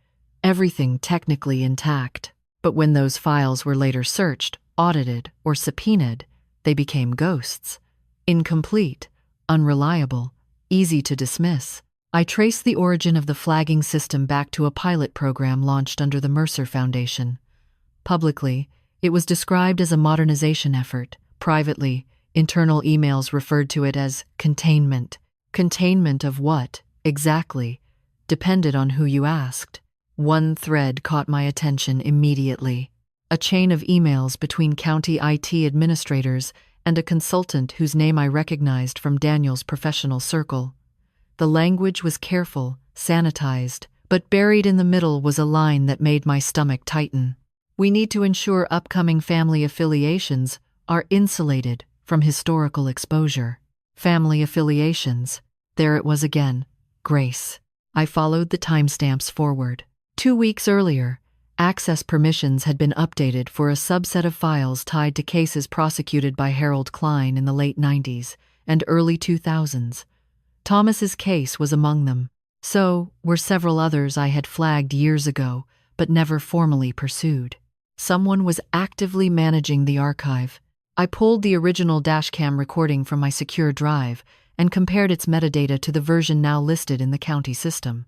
Everything technically intact. But when those files were later searched, audited, or subpoenaed, they became ghosts. Incomplete, unreliable, easy to dismiss. I traced the origin of the flagging system back to a pilot program launched under the Mercer Foundation. Publicly, it was described as a modernization effort. Privately, internal emails referred to it as containment. Containment of what, exactly, depended on who you asked. One thread caught my attention immediately. A chain of emails between county IT administrators and a consultant whose name I recognized from Daniel's professional circle. The language was careful, sanitized, but buried in the middle was a line that made my stomach tighten. We need to ensure upcoming family affiliations are insulated from historical exposure. Family affiliations. There it was again. Grace. I followed the timestamps forward. 2 weeks earlier, access permissions had been updated for a subset of files tied to cases prosecuted by Harold Klein in the late 90s and early 2000s. Thomas's case was among them. So were several others I had flagged years ago, but never formally pursued. Someone was actively managing the archive. I pulled the original dashcam recording from my secure drive and compared its metadata to the version now listed in the county system.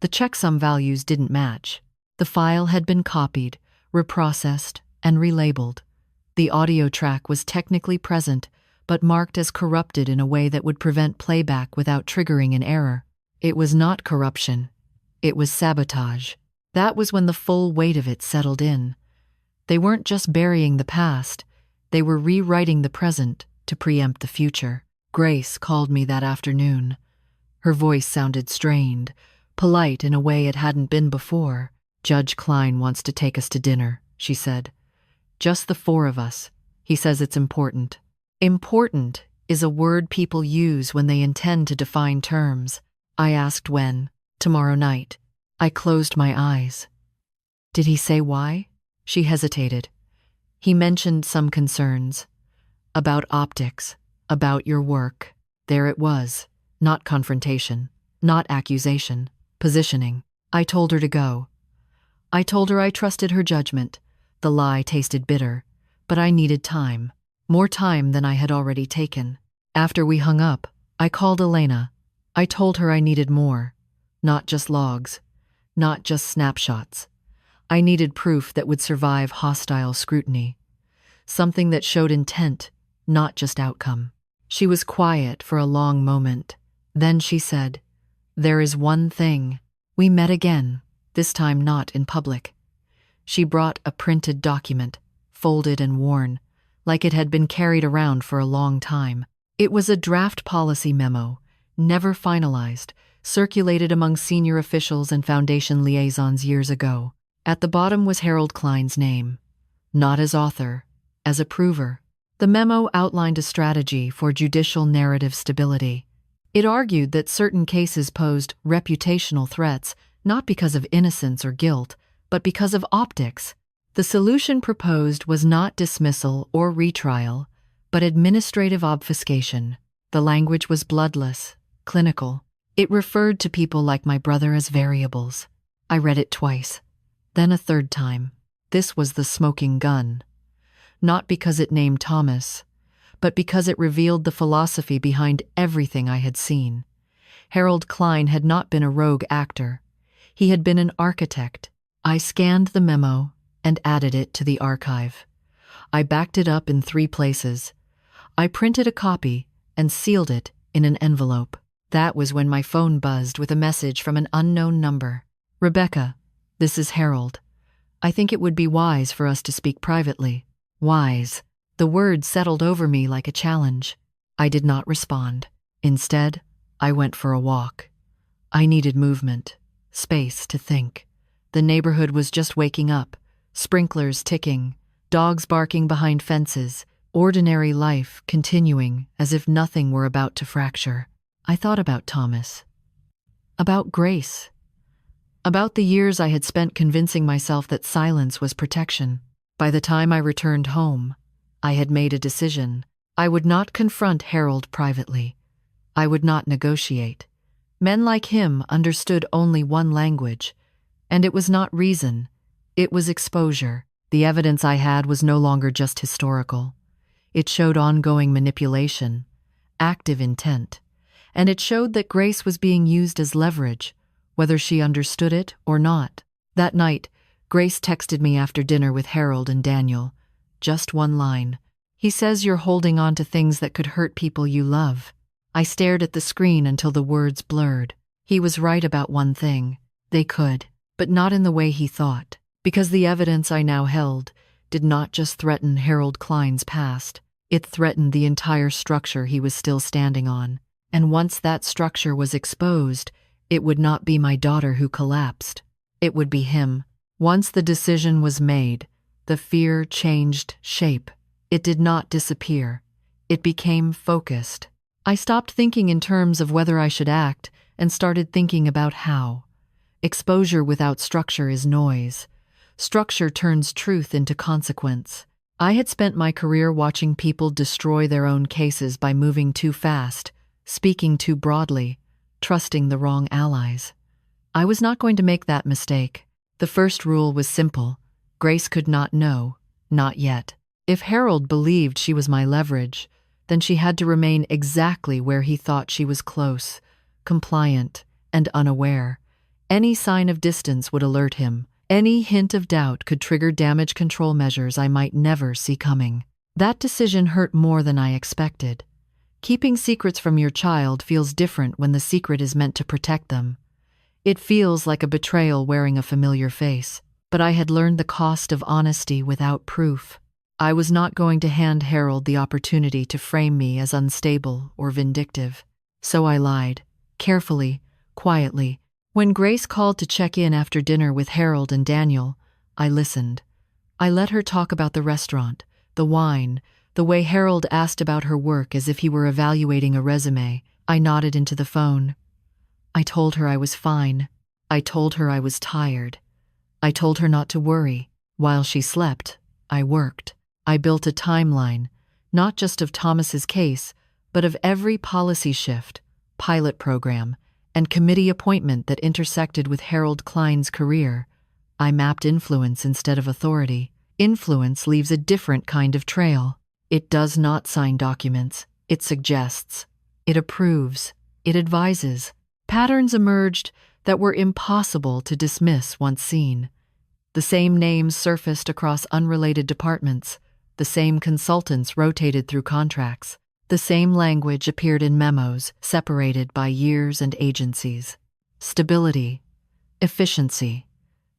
The checksum values didn't match. The file had been copied, reprocessed, and relabeled. The audio track was technically present, but marked as corrupted in a way that would prevent playback without triggering an error. It was not corruption. It was sabotage. That was when the full weight of it settled in. They weren't just burying the past, they were rewriting the present to preempt the future. Grace called me that afternoon. Her voice sounded strained, polite in a way it hadn't been before. "Judge Klein wants to take us to dinner," she said. "Just the 4 of us. He says it's important." Important is a word people use when they intend to define terms. I asked when. "Tomorrow night." I closed my eyes. "Did he say why?" She hesitated. "He mentioned some concerns. About optics, about your work." There it was. Not confrontation, not accusation, positioning. I told her to go. I told her I trusted her judgment. The lie tasted bitter, but I needed time. More time than I had already taken. After we hung up, I called Elena. I told her I needed more. Not just logs. Not just snapshots. I needed proof that would survive hostile scrutiny. Something that showed intent, not just outcome. She was quiet for a long moment. Then she said, "There is one thing. We met again, this time not in public. She brought a printed document, folded and worn, like it had been carried around for a long time. It was a draft policy memo, never finalized, circulated among senior officials and foundation liaisons years ago. At the bottom was Harold Klein's name, not as author, as approver. The memo outlined a strategy for judicial narrative stability. It argued that certain cases posed reputational threats not because of innocence or guilt, but because of optics. The solution proposed was not dismissal or retrial, but administrative obfuscation. The language was bloodless, clinical. It referred to people like my brother as variables. I read it twice, then a third time. This was the smoking gun. Not because it named Thomas, but because it revealed the philosophy behind everything I had seen. Harold Klein had not been a rogue actor. He had been an architect. I scanned the memo and added it to the archive. I backed it up in 3 places. I printed a copy and sealed it in an envelope. That was when my phone buzzed with a message from an unknown number. "Rebecca, this is Harold. I think it would be wise for us to speak privately." Wise. The word settled over me like a challenge. I did not respond. Instead, I went for a walk. I needed movement, space to think. The neighborhood was just waking up, sprinklers ticking, dogs barking behind fences, ordinary life continuing as if nothing were about to fracture. I thought about Thomas, about Grace, about the years I had spent convincing myself that silence was protection. By the time I returned home, I had made a decision. I would not confront Harold privately. I would not negotiate. Men like him understood only one language, and it was not reason, it was exposure. The evidence I had was no longer just historical. It showed ongoing manipulation, active intent, and it showed that Grace was being used as leverage, whether she understood it or not. That night, Grace texted me after dinner with Harold and Daniel. Just one line. "He says you're holding on to things that could hurt people you love." I stared at the screen until the words blurred. He was right about one thing. They could, but not in the way he thought. Because the evidence I now held did not just threaten Harold Klein's past. It threatened the entire structure he was still standing on. And once that structure was exposed, it would not be my daughter who collapsed. It would be him. Once the decision was made, the fear changed shape. It did not disappear. It became focused. I stopped thinking in terms of whether I should act and started thinking about how. Exposure without structure is noise. Structure turns truth into consequence. I had spent my career watching people destroy their own cases by moving too fast, speaking too broadly, trusting the wrong allies. I was not going to make that mistake. The first rule was simple. Grace could not know, not yet. If Harold believed she was my leverage, then she had to remain exactly where he thought she was close, compliant, and unaware. Any sign of distance would alert him. Any hint of doubt could trigger damage control measures I might never see coming. That decision hurt more than I expected. Keeping secrets from your child feels different when the secret is meant to protect them. It feels like a betrayal wearing a familiar face. But I had learned the cost of honesty without proof. I was not going to hand Harold the opportunity to frame me as unstable or vindictive. So I lied, carefully, quietly. When Grace called to check in after dinner with Harold and Daniel, I listened. I let her talk about the restaurant, the wine, the way Harold asked about her work as if he were evaluating a resume. I nodded into the phone. I told her I was fine. I told her I was tired. I told her not to worry. While she slept, I worked. I built a timeline, not just of Thomas's case, but of every policy shift, pilot program, and committee appointment that intersected with Harold Klein's career. I mapped influence instead of authority. Influence leaves a different kind of trail. It does not sign documents. It suggests. It approves. It advises. Patterns emerged that were impossible to dismiss once seen. The same names surfaced across unrelated departments. The same consultants rotated through contracts. The same language appeared in memos, separated by years and agencies. Stability. efficiency,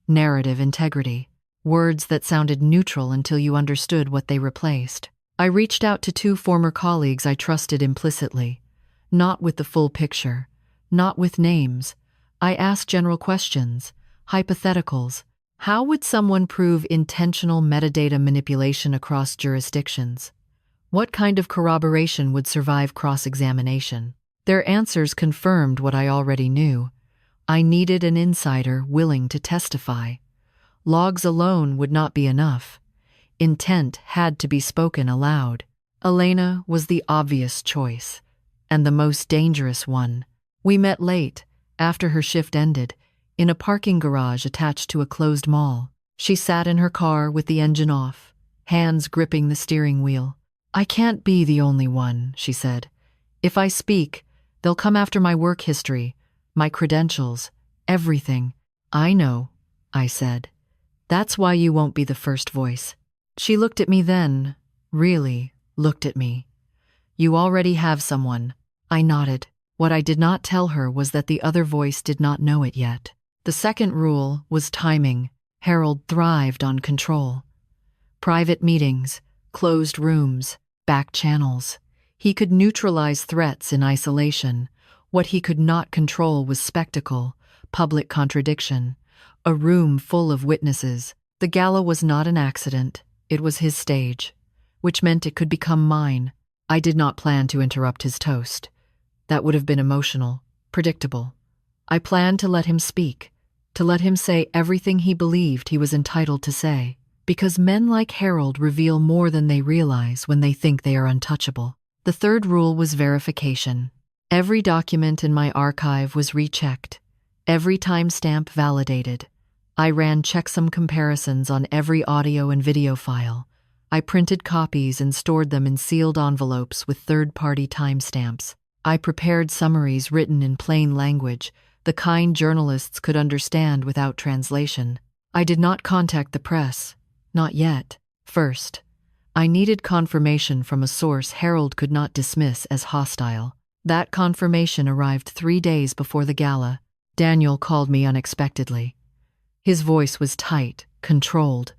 narrative integrity, words that sounded neutral until you understood what they replaced. I reached out to 2 former colleagues I trusted implicitly, not with the full picture, not with names. I asked general questions, hypotheticals. How would someone prove intentional metadata manipulation across jurisdictions? What kind of corroboration would survive cross-examination? Their answers confirmed what I already knew. I needed an insider willing to testify. Logs alone would not be enough. Intent had to be spoken aloud. Elena was the obvious choice, and the most dangerous one. We met late, after her shift ended, in a parking garage attached to a closed mall. She sat in her car with the engine off, hands gripping the steering wheel. "I can't be the only one," she said. "If I speak, they'll come after my work history, my credentials, everything." "I know," I said. "That's why you won't be the first voice." She looked at me then, really looked at me. "You already have someone." I nodded. What I did not tell her was that the other voice did not know it yet. The second rule was timing. Harold thrived on control. Private meetings, closed rooms, back channels. He could neutralize threats in isolation. What he could not control was spectacle, public contradiction, a room full of witnesses. The gala was not an accident. It was his stage, which meant it could become mine. I did not plan to interrupt his toast. That would have been emotional, predictable. I planned to let him speak, to let him say everything he believed he was entitled to say, because men like Harold reveal more than they realize when they think they are untouchable. The third rule was verification. Every document in my archive was rechecked, every timestamp validated. I ran checksum comparisons on every audio and video file. I printed copies and stored them in sealed envelopes with third-party timestamps. I prepared summaries written in plain language, the kind journalists could understand without translation. I did not contact the press, not yet. First, I needed confirmation from a source Harold could not dismiss as hostile. That confirmation arrived 3 days before the gala. Daniel called me unexpectedly. His voice was tight, controlled.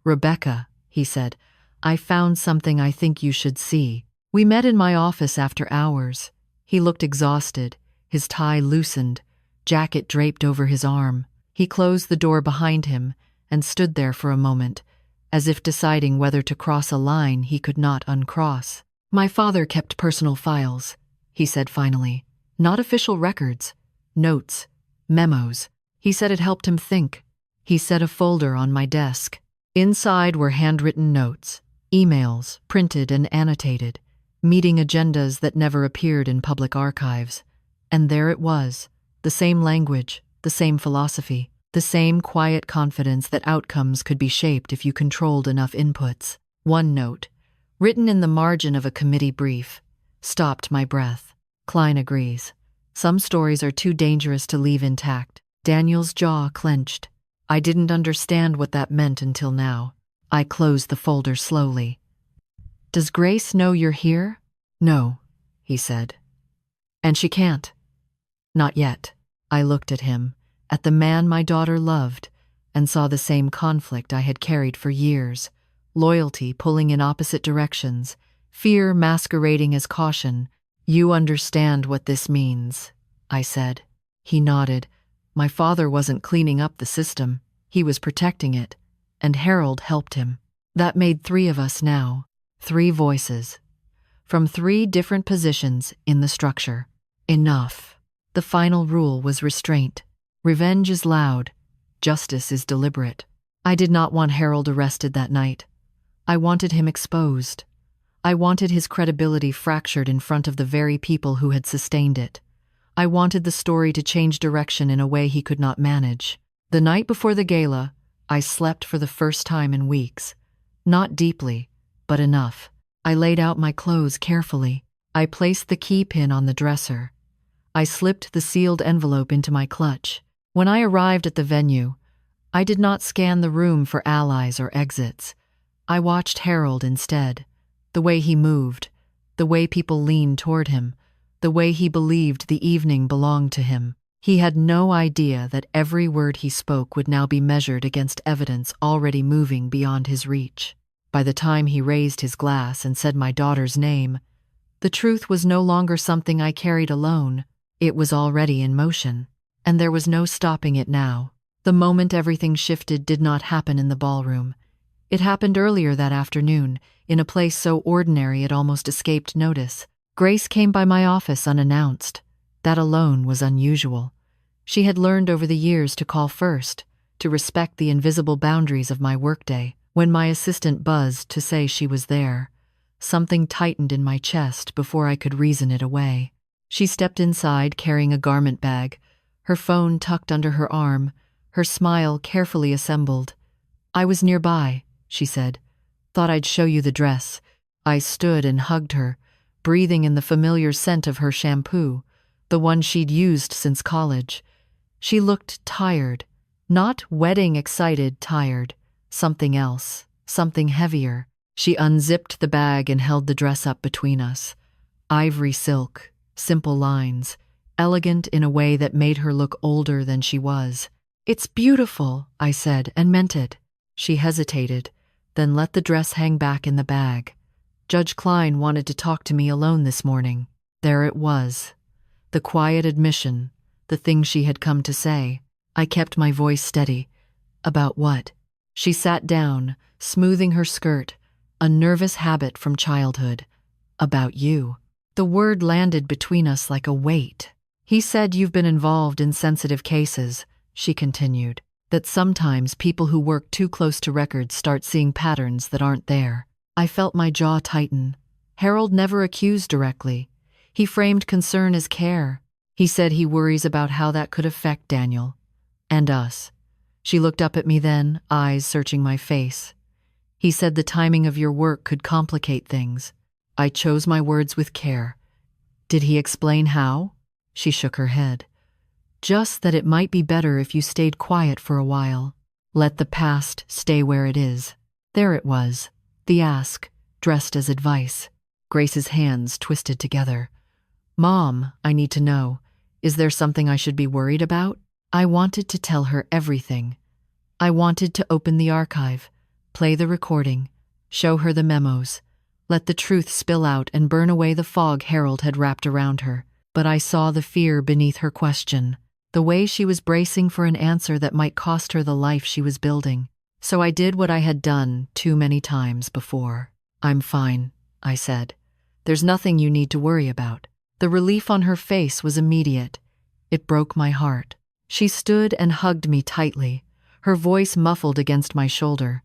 "Rebecca," he said, "I found something I think you should see." We met in my office after hours. He looked exhausted, his tie loosened, jacket draped over his arm. He closed the door behind him and stood there for a moment, as if deciding whether to cross a line he could not uncross. "My father kept personal files," he said finally. "Not official records. Notes. Memos. He said it helped him think." He set a folder on my desk. Inside were handwritten notes, emails, printed and annotated, meeting agendas that never appeared in public archives. And there it was, the same language, the same philosophy, the same quiet confidence that outcomes could be shaped if you controlled enough inputs. One note, written in the margin of a committee brief, stopped my breath. "Klein agrees. Some stories are too dangerous to leave intact." Daniel's jaw clenched. I didn't understand what that meant until now. I closed the folder slowly. "Does Grace know you're here?" "No," he said. "And she can't?" "Not yet." I looked at him, at the man my daughter loved, and saw the same conflict I had carried for years. Loyalty pulling in opposite directions, fear masquerading as caution. "You understand what this means," I said. He nodded. My father wasn't cleaning up the system. He was protecting it, and Harold helped him. That made 3 of us now, 3 voices, from 3 different positions in the structure. Enough. The final rule was restraint. Revenge is loud. Justice is deliberate. I did not want Harold arrested that night. I wanted him exposed. I wanted his credibility fractured in front of the very people who had sustained it. I wanted the story to change direction in a way he could not manage. The night before the gala, I slept for the first time in weeks. Not deeply, but enough. I laid out my clothes carefully. I placed the key pin on the dresser. I slipped the sealed envelope into my clutch. When I arrived at the venue, I did not scan the room for allies or exits. I watched Harold instead. The way he moved, the way people leaned toward him, the way he believed the evening belonged to him. He had no idea that every word he spoke would now be measured against evidence already moving beyond his reach. By the time he raised his glass and said my daughter's name, the truth was no longer something I carried alone. It was already in motion, and there was no stopping it now. The moment everything shifted did not happen in the ballroom. It happened earlier that afternoon, in a place so ordinary it almost escaped notice. Grace came by my office unannounced. That alone was unusual. She had learned over the years to call first, to respect the invisible boundaries of my workday. When my assistant buzzed to say she was there, something tightened in my chest before I could reason it away. She stepped inside carrying a garment bag, her phone tucked under her arm, her smile carefully assembled. "I was nearby," she said. "Thought I'd show you the dress." I stood and hugged her, breathing in the familiar scent of her shampoo, the one she'd used since college. She looked tired, not wedding-excited tired, something else, something heavier. She unzipped the bag and held the dress up between us. Ivory silk, simple lines, elegant in a way that made her look older than she was. "It's beautiful," I said, and meant it. She hesitated, then let the dress hang back in the bag. "Judge Klein wanted to talk to me alone this morning." There it was. The quiet admission, the thing she had come to say. I kept my voice steady. "About what?" She sat down, smoothing her skirt, a nervous habit from childhood. "About you." The word landed between us like a weight. "He said you've been involved in sensitive cases," she continued, "that sometimes people who work too close to records start seeing patterns that aren't there." I felt my jaw tighten. Harold never accused directly. He framed concern as care. He said he worries about how that could affect Daniel. And us. She looked up at me then, eyes searching my face. "He said the timing of your work could complicate things." I chose my words with care. "Did he explain how?" She shook her head. "Just that it might be better if you stayed quiet for a while. Let the past stay where it is." There it was, the ask, dressed as advice. Grace's hands twisted together. "Mom, I need to know. Is there something I should be worried about?" I wanted to tell her everything. I wanted to open the archive, play the recording, show her the memos, let the truth spill out and burn away the fog Harold had wrapped around her. But I saw the fear beneath her question, the way she was bracing for an answer that might cost her the life she was building. So I did what I had done too many times before. "I'm fine," I said. "There's nothing you need to worry about." The relief on her face was immediate. It broke my heart. She stood and hugged me tightly, her voice muffled against my shoulder.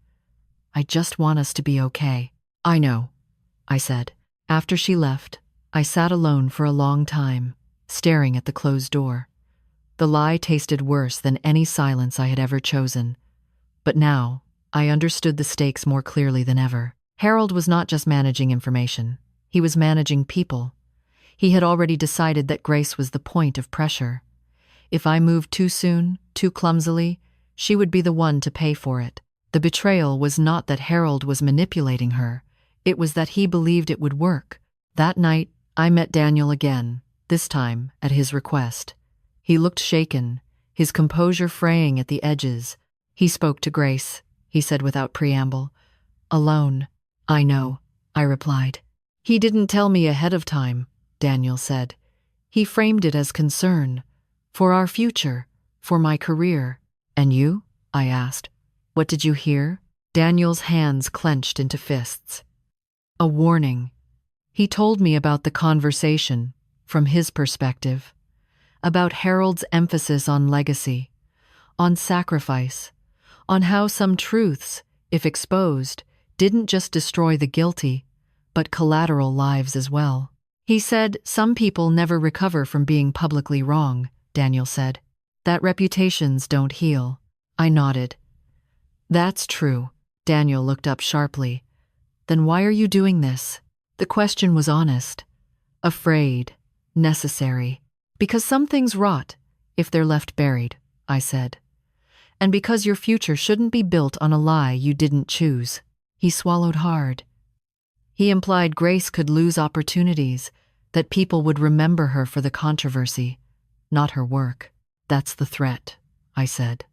"I just want us to be okay." "I know," I said. After she left, I sat alone for a long time, staring at the closed door. The lie tasted worse than any silence I had ever chosen. But now, I understood the stakes more clearly than ever. Harold was not just managing information. He was managing people. He had already decided that Grace was the point of pressure. If I moved too soon, too clumsily, she would be the one to pay for it. The betrayal was not that Harold was manipulating her. It was that he believed it would work. That night, I met Daniel again, this time at his request. He looked shaken, his composure fraying at the edges. "He spoke to Grace," he said without preamble. "Alone." "I know," I replied. "He didn't tell me ahead of time," Daniel said. "He framed it as concern. For our future, for my career." "And you?" I asked. "What did you hear?" Daniel's hands clenched into fists. "A warning." He told me about the conversation, from his perspective, about Harold's emphasis on legacy, on sacrifice, on how some truths, if exposed, didn't just destroy the guilty, but collateral lives as well. He said some people never recover from being publicly wrong, Daniel said. That reputations don't heal. I nodded. "That's true." Daniel looked up sharply. "Then why are you doing this?" The question was honest. Afraid. Necessary. "Because some things rot, if they're left buried," I said. "And because your future shouldn't be built on a lie you didn't choose." He swallowed hard. He implied Grace could lose opportunities, that people would remember her for the controversy, not her work. That's the threat, I said.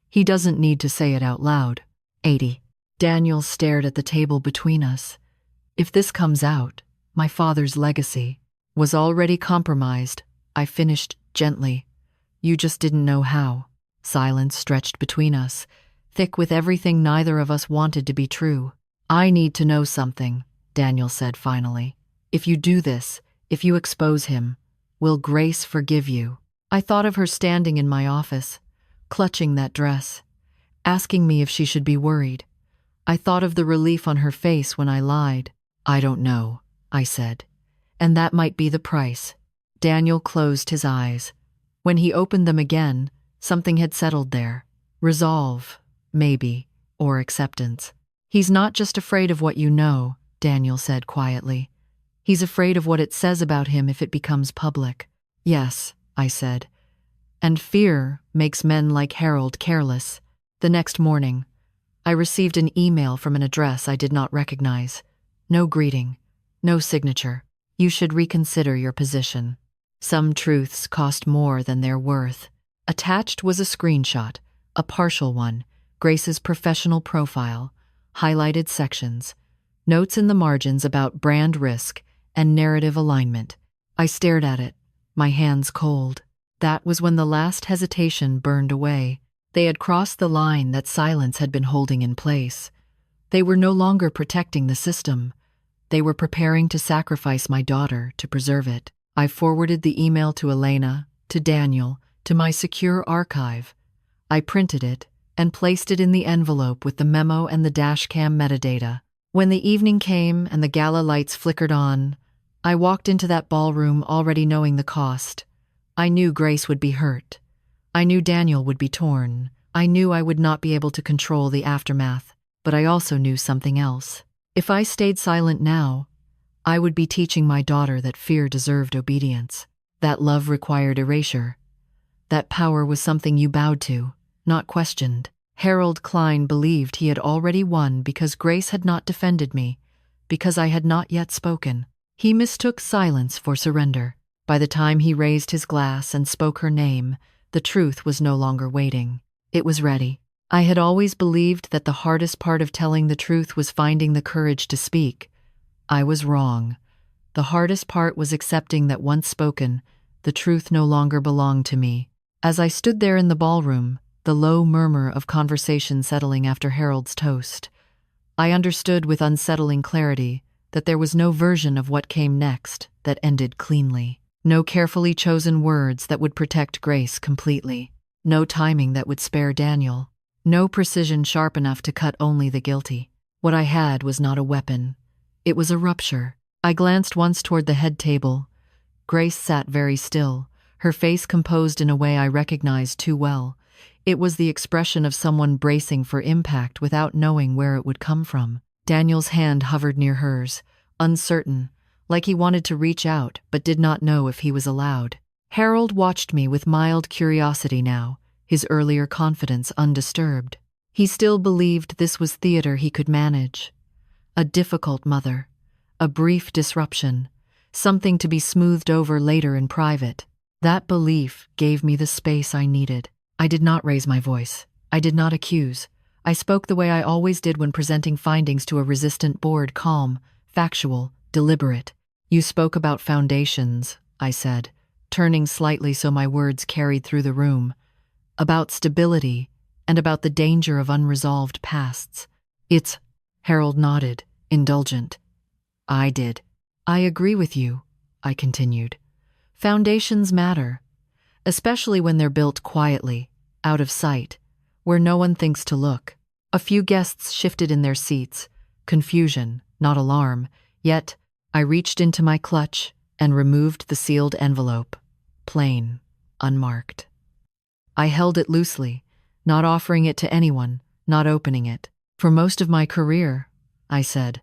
He doesn't need to say it out loud. 80. Daniel stared at the table between us. If this comes out, my father's legacy was already compromised, I finished gently. You just didn't know how. Silence stretched between us, thick with everything neither of us wanted to be true. I need to know something, Daniel said finally. If you do this, if you expose him, will Grace forgive you? I thought of her standing in my office, clutching that dress, asking me if she should be worried. I thought of the relief on her face when I lied. I don't know, I said. And that might be the price. Daniel closed his eyes. When he opened them again, something had settled there. Resolve, maybe, or acceptance. He's not just afraid of what you know, Daniel said quietly. He's afraid of what it says about him if it becomes public. Yes, I said. And fear makes men like Harold careless. The next morning, I received an email from an address I did not recognize. No greeting, no signature. You should reconsider your position. Some truths cost more than they're worth. Attached was a screenshot, a partial one, Grace's professional profile, highlighted sections, notes in the margins about brand risk and narrative alignment. I stared at it, my hands cold. That was when the last hesitation burned away. They had crossed the line that silence had been holding in place. They were no longer protecting the system. They were preparing to sacrifice my daughter to preserve it. I forwarded the email to Elena, to Daniel, to my secure archive. I printed it and placed it in the envelope with the memo and the dashcam metadata. When the evening came and the gala lights flickered on, I walked into that ballroom already knowing the cost. I knew Grace would be hurt. I knew Daniel would be torn. I knew I would not be able to control the aftermath, but I also knew something else. If I stayed silent now, I would be teaching my daughter that fear deserved obedience, that love required erasure, that power was something you bowed to, not questioned. Harold Klein believed he had already won because Grace had not defended me, because I had not yet spoken. He mistook silence for surrender. By the time he raised his glass and spoke her name, the truth was no longer waiting. It was ready. I had always believed that the hardest part of telling the truth was finding the courage to speak. I was wrong. The hardest part was accepting that once spoken, the truth no longer belonged to me. As I stood there in the ballroom, the low murmur of conversation settling after Harold's toast, I understood with unsettling clarity that there was no version of what came next that ended cleanly. No carefully chosen words that would protect Grace completely. No timing that would spare Daniel. No precision sharp enough to cut only the guilty. What I had was not a weapon. It was a rupture. I glanced once toward the head table. Grace sat very still, her face composed in a way I recognized too well. It was the expression of someone bracing for impact without knowing where it would come from. Daniel's hand hovered near hers, uncertain, like he wanted to reach out but did not know if he was allowed. Harold watched me with mild curiosity now, his earlier confidence undisturbed. He still believed this was theater he could manage. A difficult mother, a brief disruption, something to be smoothed over later in private. That belief gave me the space I needed. I did not raise my voice. I did not accuse. I spoke the way I always did when presenting findings to a resistant board, calm, factual, deliberate. You spoke about foundations, I said, turning slightly so my words carried through the room. About stability, and about the danger of unresolved pasts. Harold nodded, indulgent. I did. I agree with you, I continued. Foundations matter, especially when they're built quietly, out of sight, where no one thinks to look. A few guests shifted in their seats, confusion, not alarm, yet I reached into my clutch and removed the sealed envelope, plain, unmarked. I held it loosely, not offering it to anyone, not opening it. For most of my career, I said,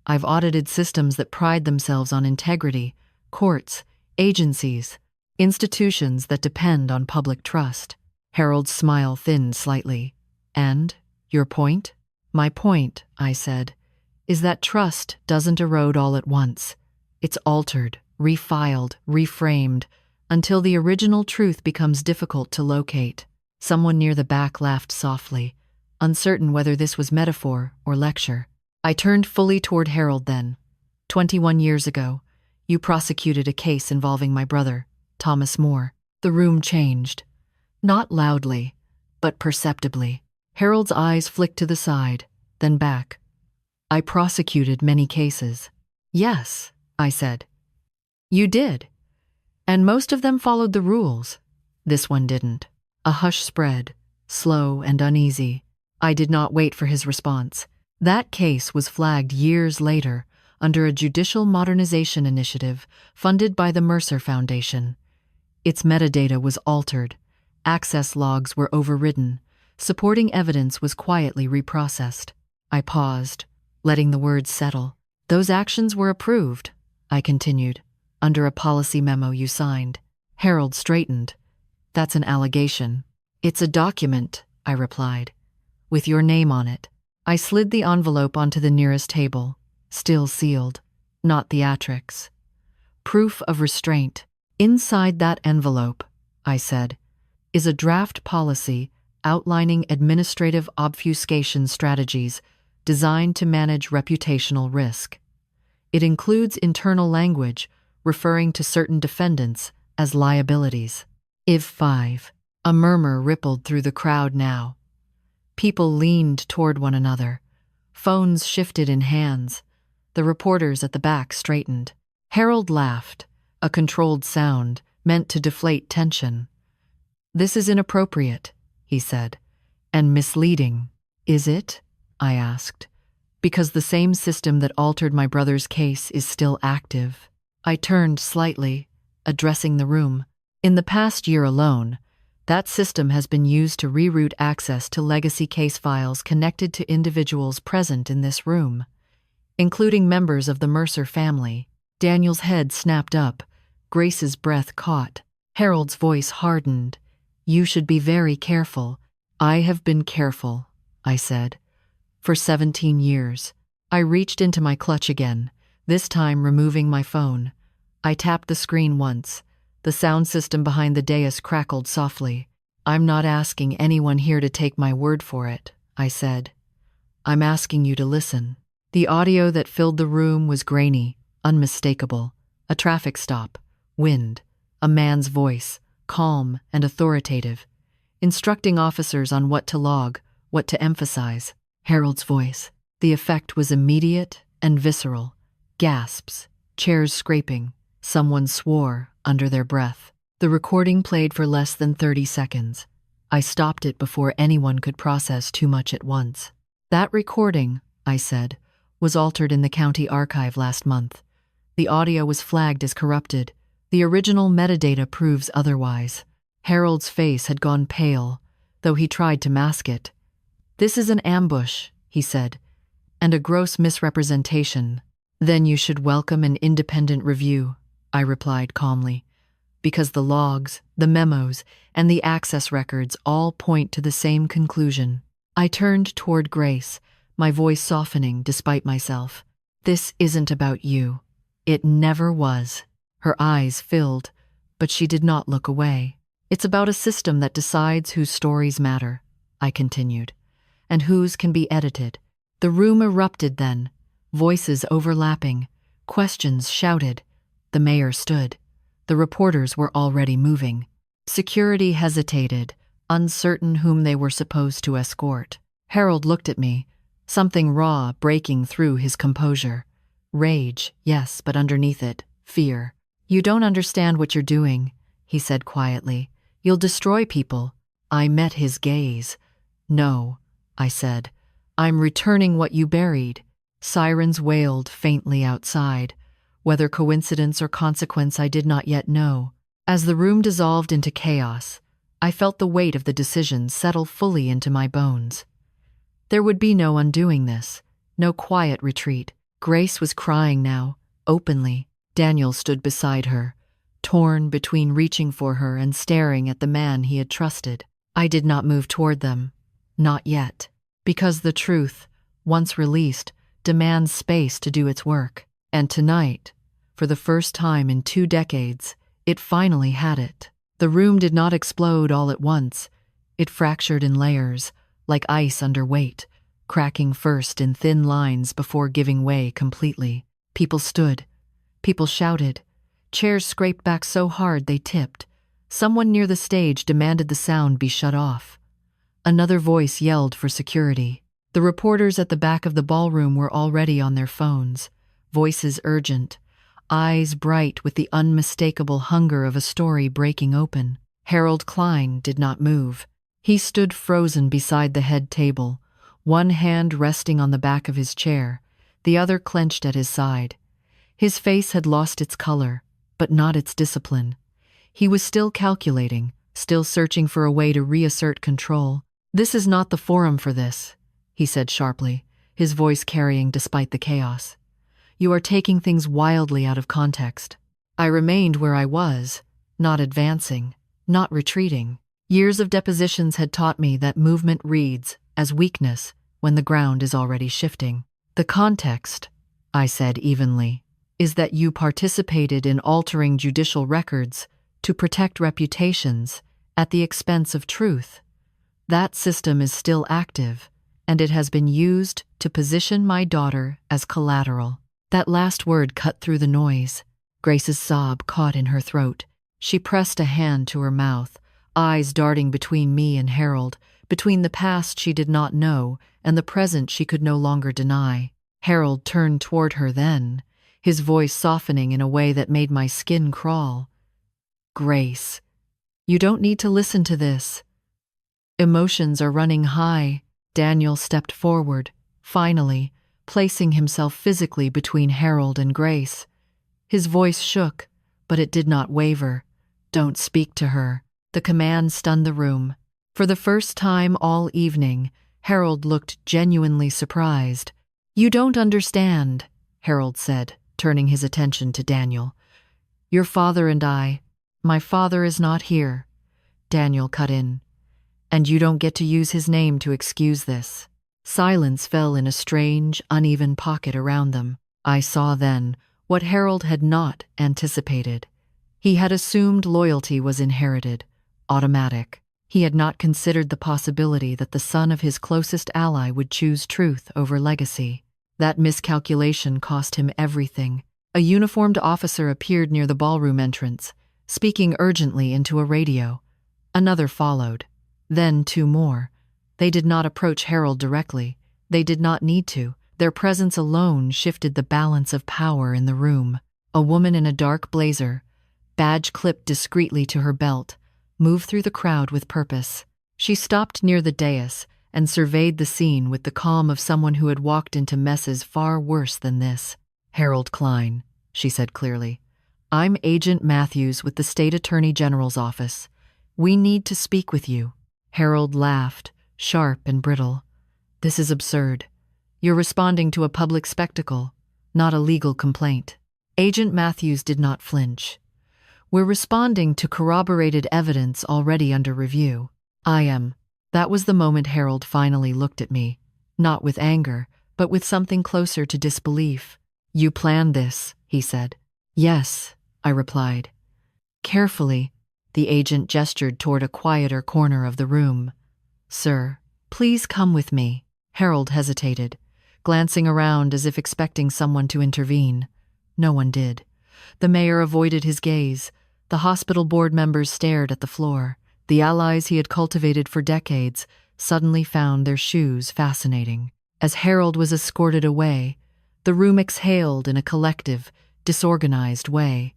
I've audited systems that pride themselves on integrity, courts, agencies, institutions that depend on public trust. Harold's smile thinned slightly. And, your point? My point, I said, is that trust doesn't erode all at once. It's altered, refiled, reframed, until the original truth becomes difficult to locate. Someone near the back laughed softly, uncertain whether this was metaphor or lecture. I turned fully toward Harold then. 21 years ago, you prosecuted a case involving my brother, Thomas More. The room changed. Not loudly, but perceptibly. Harold's eyes flicked to the side, then back. I prosecuted many cases. Yes, I said. You did. And most of them followed the rules. This one didn't. A hush spread, slow and uneasy. I did not wait for his response. That case was flagged years later under a judicial modernization initiative funded by the Mercer Foundation. Its metadata was altered. Access logs were overridden. Supporting evidence was quietly reprocessed. I paused, letting the words settle. Those actions were approved, I continued, under a policy memo you signed. Harold straightened. That's an allegation. It's a document, I replied, with your name on it. I slid the envelope onto the nearest table, still sealed, not theatrics. Proof of restraint. Inside that envelope, I said, is a draft policy outlining administrative obfuscation strategies designed to manage reputational risk. It includes internal language referring to certain defendants as liabilities. IV 5. A murmur rippled through the crowd now. People leaned toward one another. Phones shifted in hands. The reporters at the back straightened. Harold laughed, a controlled sound meant to deflate tension. This is inappropriate, he said, and misleading. Is it? I asked. Because the same system that altered my brother's case is still active. I turned slightly, addressing the room. In the past year alone, that system has been used to reroute access to legacy case files connected to individuals present in this room, including members of the Mercer family. Daniel's head snapped up. Grace's breath caught. Harold's voice hardened. You should be very careful. I have been careful, I said. For 17 years. I reached into my clutch again, this time removing my phone. I tapped the screen once. The sound system behind the dais crackled softly. I'm not asking anyone here to take my word for it, I said. I'm asking you to listen. The audio that filled the room was grainy, unmistakable. A traffic stop, wind, a man's voice, calm and authoritative, instructing officers on what to log, what to emphasize. Harold's voice. The effect was immediate and visceral. Gasps, chairs scraping. Someone swore under their breath. The recording played for less than 30 seconds. I stopped it before anyone could process too much at once. That recording, I said, was altered in the county archive last month. The audio was flagged as corrupted. The original metadata proves otherwise. Harold's face had gone pale, though he tried to mask it. This is an ambush, he said, and a gross misrepresentation. Then you should welcome an independent review, I replied calmly, because the logs, the memos, and the access records all point to the same conclusion. I turned toward Grace, my voice softening despite myself. This isn't about you. It never was. Her eyes filled, but she did not look away. It's about a system that decides whose stories matter, I continued, and whose can be edited. The room erupted then, voices overlapping, questions shouted. The mayor stood. The reporters were already moving. Security hesitated, uncertain whom they were supposed to escort. Harold looked at me, something raw breaking through his composure. Rage, yes, but underneath it, fear. You don't understand what you're doing, he said quietly. You'll destroy people. I met his gaze. No, I said. I'm returning what you buried. Sirens wailed faintly outside. Whether coincidence or consequence I did not yet know. As the room dissolved into chaos, I felt the weight of the decision settle fully into my bones. There would be no undoing this, no quiet retreat. Grace was crying now, openly. Daniel stood beside her, torn between reaching for her and staring at the man he had trusted. I did not move toward them, not yet, because the truth, once released, demands space to do its work. And tonight, for the first time in 2 decades, It finally had it. The room did not explode all at once. It fractured in layers, like ice under weight, cracking first in thin lines before giving way completely. People stood. People shouted. Chairs scraped back so hard they tipped. Someone near the stage demanded the sound be shut off. Another voice yelled for security. The reporters at the back of the ballroom were already on their phones, voices urgent, eyes bright with the unmistakable hunger of a story breaking open. Harold Klein did not move. He stood frozen beside the head table, one hand resting on the back of his chair, the other clenched at his side. His face had lost its color, but not its discipline. He was still calculating, still searching for a way to reassert control. "This is not the forum for this," he said sharply, his voice carrying despite the chaos. "You are taking things wildly out of context." I remained where I was, not advancing, not retreating. Years of depositions had taught me that movement reads as weakness when the ground is already shifting. "The context," I said evenly, "is that you participated in altering judicial records to protect reputations at the expense of truth. That system is still active, and it has been used to position my daughter as collateral." That last word cut through the noise. Grace's sob caught in her throat. She pressed a hand to her mouth, eyes darting between me and Harold, between the past she did not know and the present she could no longer deny. Harold turned toward her then, his voice softening in a way that made my skin crawl. "Grace, you don't need to listen to this. Emotions are running high." Daniel stepped forward, finally, placing himself physically between Harold and Grace. His voice shook, but it did not waver. "Don't speak to her." The command stunned the room. For the first time all evening, Harold looked genuinely surprised. "You don't understand," Harold said, turning his attention to Daniel. "Your father and my father is not here," Daniel cut in. "And you don't get to use his name to excuse this." Silence fell in a strange, uneven pocket around them. I saw then what Harold had not anticipated. He had assumed loyalty was inherited, automatic. He had not considered the possibility that the son of his closest ally would choose truth over legacy. That miscalculation cost him everything. A uniformed officer appeared near the ballroom entrance, speaking urgently into a radio. Another followed. Then 2 more. They did not approach Harold directly. They did not need to. Their presence alone shifted the balance of power in the room. A woman in a dark blazer, badge clipped discreetly to her belt, moved through the crowd with purpose. She stopped near the dais and surveyed the scene with the calm of someone who had walked into messes far worse than this. "Harold Klein," she said clearly. "I'm Agent Matthews with the State Attorney General's office. We need to speak with you." Harold laughed, sharp and brittle. "This is absurd. You're responding to a public spectacle, not a legal complaint." Agent Matthews did not flinch. "We're responding to corroborated evidence already under review." "I am." That was the moment Harold finally looked at me, not with anger, but with something closer to disbelief. "You planned this," he said. "Yes," I replied. Carefully, the agent gestured toward a quieter corner of the room. "Sir, please come with me." Harold hesitated, glancing around as if expecting someone to intervene. No one did. The mayor avoided his gaze. The hospital board members stared at the floor. The allies he had cultivated for decades suddenly found their shoes fascinating. As Harold was escorted away, the room exhaled in a collective, disorganized way.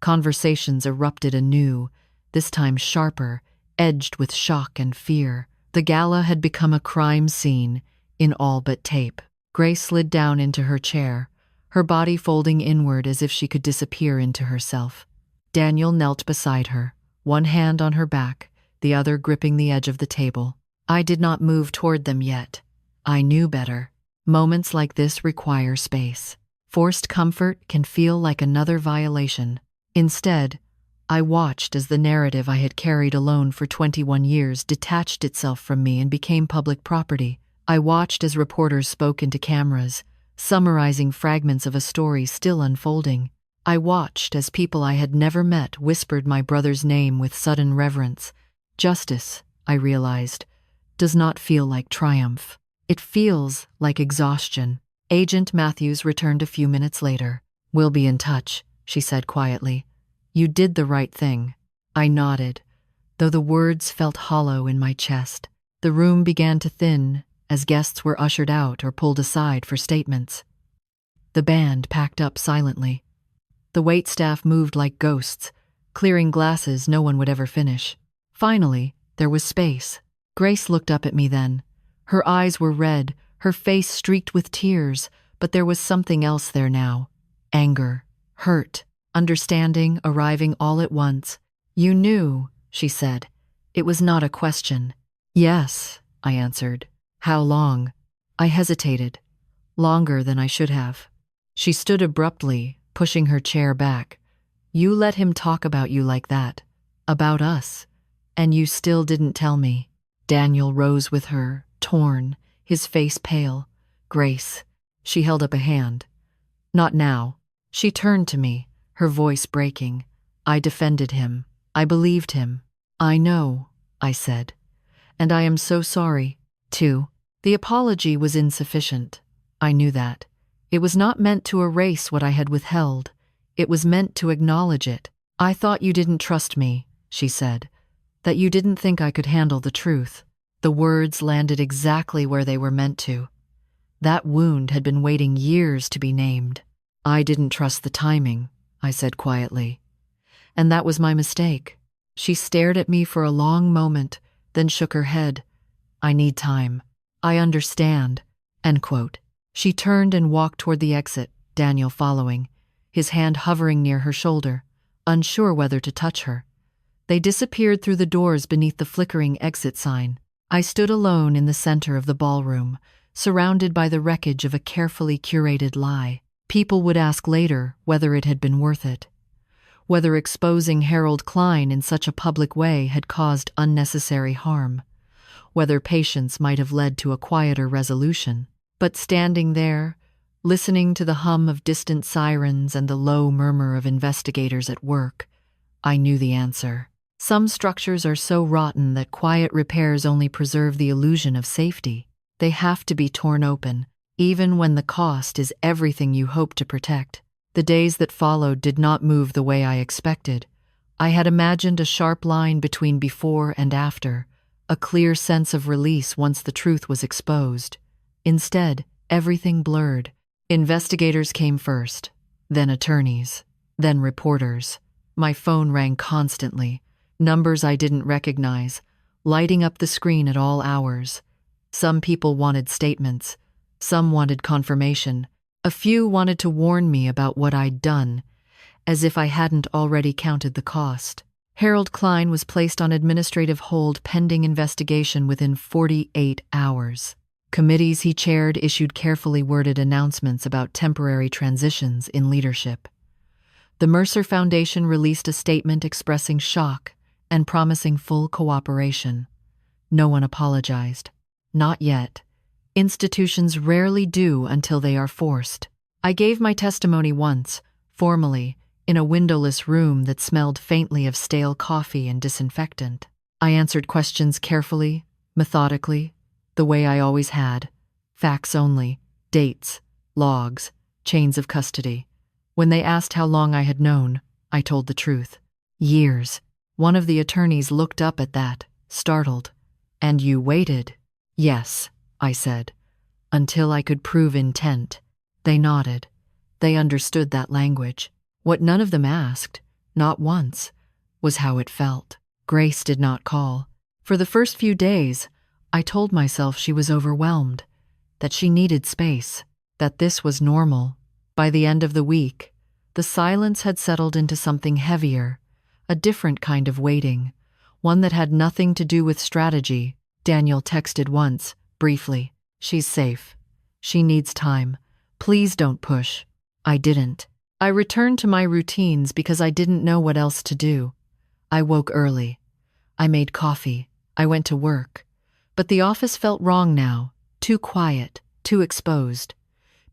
Conversations erupted anew, this time sharper, edged with shock and fear. The gala had become a crime scene, in all but tape. Grace slid down into her chair, her body folding inward as if she could disappear into herself. Daniel knelt beside her, one hand on her back, the other gripping the edge of the table. I did not move toward them yet. I knew better. Moments like this require space. Forced comfort can feel like another violation. Instead, I watched as the narrative I had carried alone for 21 years detached itself from me and became public property. I watched as reporters spoke into cameras, summarizing fragments of a story still unfolding. I watched as people I had never met whispered my brother's name with sudden reverence. Justice, I realized, does not feel like triumph. It feels like exhaustion. Agent Matthews returned a few minutes later. "We'll be in touch," she said quietly. "You did the right thing." I nodded, though the words felt hollow in my chest. The room began to thin as guests were ushered out or pulled aside for statements. The band packed up silently. The waitstaff moved like ghosts, clearing glasses no one would ever finish. Finally, there was space. Grace looked up at me then. Her eyes were red, her face streaked with tears, but there was something else there now. Anger, hurt, understanding arriving all at once. "You knew," she said. It was not a question. "Yes," I answered. "How long?" I hesitated. Longer than I should have. She stood abruptly, pushing her chair back. "You let him talk about you like that. About us. And you still didn't tell me." Daniel rose with her, torn, his face pale. "Grace." She held up a hand. "Not now." She turned to me, her voice breaking. I defended him. I believed him. "I know," I said. "And I am so sorry, too." The apology was insufficient. I knew that. It was not meant to erase what I had withheld. It was meant to acknowledge it. "I thought you didn't trust me," she said. "That you didn't think I could handle the truth." The words landed exactly where they were meant to. That wound had been waiting years to be named. "I didn't trust the timing," I said quietly. "And that was my mistake." She stared at me for a long moment, then shook her head. "I need time. I understand." End quote. She turned and walked toward the exit, Daniel following, his hand hovering near her shoulder, unsure whether to touch her. They disappeared through the doors beneath the flickering exit sign. I stood alone in the center of the ballroom, surrounded by the wreckage of a carefully curated lie. People would ask later whether it had been worth it. Whether exposing Harold Klein in such a public way had caused unnecessary harm. Whether patience might have led to a quieter resolution. But standing there, listening to the hum of distant sirens and the low murmur of investigators at work, I knew the answer. Some structures are so rotten that quiet repairs only preserve the illusion of safety. They have to be torn open, even when the cost is everything you hope to protect. The days that followed did not move the way I expected. I had imagined a sharp line between before and after, a clear sense of release once the truth was exposed. Instead, everything blurred. Investigators came first, then attorneys, then reporters. My phone rang constantly, numbers I didn't recognize, lighting up the screen at all hours. Some people wanted statements, some wanted confirmation. A few wanted to warn me about what I'd done, as if I hadn't already counted the cost. Harold Klein was placed on administrative hold pending investigation within 48 hours. Committees he chaired issued carefully worded announcements about temporary transitions in leadership. The Mercer Foundation released a statement expressing shock and promising full cooperation. No one apologized. Not yet. Institutions rarely do until they are forced. I gave my testimony once, formally, in a windowless room that smelled faintly of stale coffee and disinfectant. I answered questions carefully, methodically, the way I always had. Facts only, dates, logs, chains of custody. When they asked how long I had known, I told the truth. Years. One of the attorneys looked up at that, startled. "And you waited?" "Yes," I said, "until I could prove intent." They nodded. They understood that language. What none of them asked, not once, was how it felt. Grace did not call. For the first few days, I told myself she was overwhelmed, that she needed space, that this was normal. By the end of the week, the silence had settled into something heavier, a different kind of waiting, one that had nothing to do with strategy. Daniel texted once, briefly, "She's safe. She needs time. Please don't push." I didn't. I returned to my routines because I didn't know what else to do. I woke early. I made coffee. I went to work. But the office felt wrong now, too quiet, too exposed.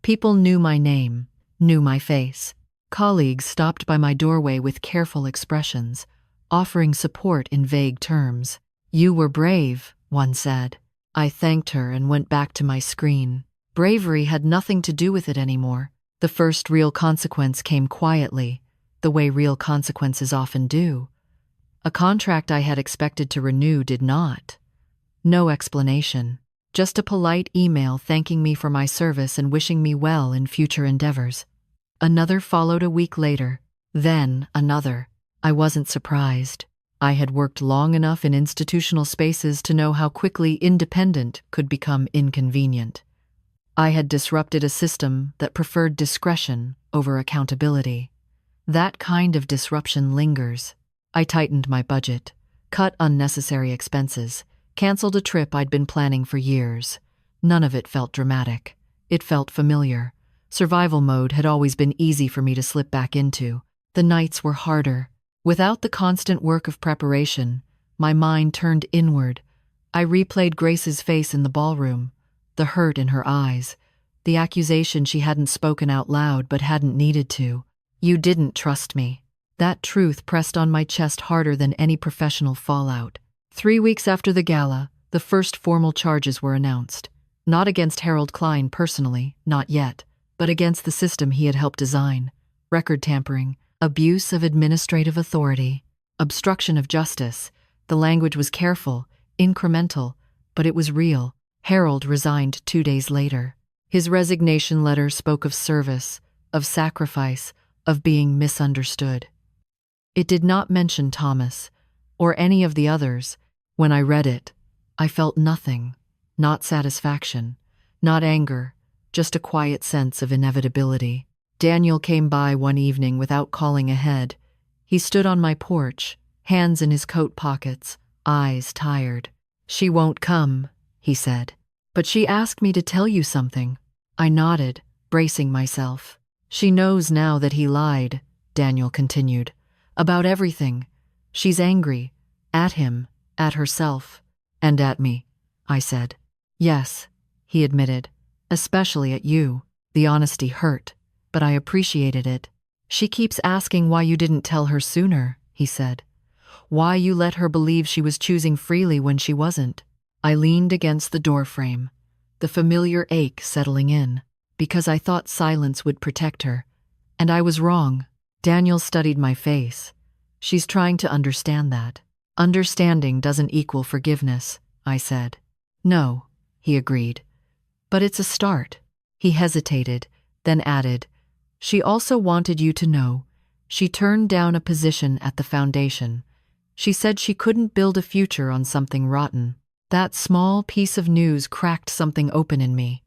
People knew my name, knew my face. Colleagues stopped by my doorway with careful expressions, offering support in vague terms. "You were brave," one said. I thanked her and went back to my screen. Bravery had nothing to do with it anymore. The first real consequence came quietly, the way real consequences often do. A contract I had expected to renew did not. No explanation, just a polite email thanking me for my service and wishing me well in future endeavors. Another followed a week later, then another. I wasn't surprised. I had worked long enough in institutional spaces to know how quickly independent could become inconvenient. I had disrupted a system that preferred discretion over accountability. That kind of disruption lingers. I tightened my budget, cut unnecessary expenses, canceled a trip I'd been planning for years. None of it felt dramatic. It felt familiar. Survival mode had always been easy for me to slip back into. The nights were harder. Without the constant work of preparation, my mind turned inward. I replayed Grace's face in the ballroom, the hurt in her eyes, the accusation she hadn't spoken out loud but hadn't needed to. "You didn't trust me." That truth pressed on my chest harder than any professional fallout. 3 weeks after the gala, the first formal charges were announced. Not against Harold Klein personally, not yet, but against the system he had helped design. Record tampering, abuse of administrative authority, obstruction of justice. The language was careful, incremental, but it was real. Harold resigned 2 days later. His resignation letter spoke of service, of sacrifice, of being misunderstood. It did not mention Thomas, or any of the others. When I read it, I felt nothing, not satisfaction, not anger, just a quiet sense of inevitability. Daniel came by one evening without calling ahead. He stood on my porch, hands in his coat pockets, eyes tired. "She won't come," he said. "But she asked me to tell you something." I nodded, bracing myself. "She knows now that he lied," Daniel continued, "about everything. She's angry. At him, at herself, and at me," I said. "Yes," he admitted, "especially at you." The honesty hurt, but I appreciated it. "She keeps asking why you didn't tell her sooner," he said. "Why you let her believe she was choosing freely when she wasn't." I leaned against the doorframe, the familiar ache settling in, because I thought silence would protect her. And I was wrong. Daniel studied my face. "She's trying to understand that." "Understanding doesn't equal forgiveness," I said. "No," he agreed. "But it's a start." He hesitated, then added, "She also wanted you to know. She turned down a position at the foundation. She said she couldn't build a future on something rotten." That small piece of news cracked something open in me.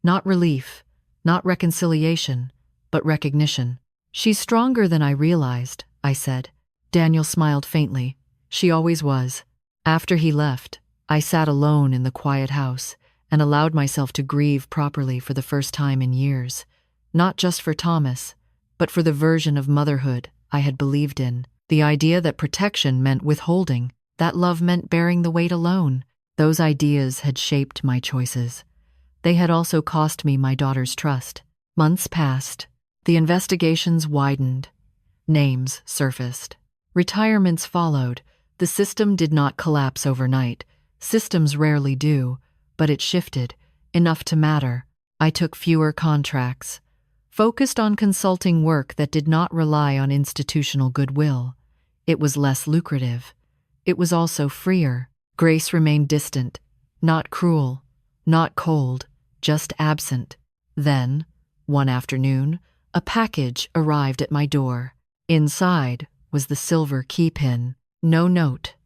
Not relief, not reconciliation, but recognition. "She's stronger than I realized," I said. Daniel smiled faintly. "She always was." After he left, I sat alone in the quiet house and allowed myself to grieve properly for the first time in years. Not just for Thomas, but for the version of motherhood I had believed in. The idea that protection meant withholding, that love meant bearing the weight alone. Those ideas had shaped my choices. They had also cost me my daughter's trust. Months passed. The investigations widened. Names surfaced. Retirements followed. The system did not collapse overnight. Systems rarely do, but it shifted, enough to matter. I took fewer contracts, focused on consulting work that did not rely on institutional goodwill. It was less lucrative. It was also freer. Grace remained distant, not cruel, not cold, just absent. Then, one afternoon, a package arrived at my door. Inside was the silver key pin. No note,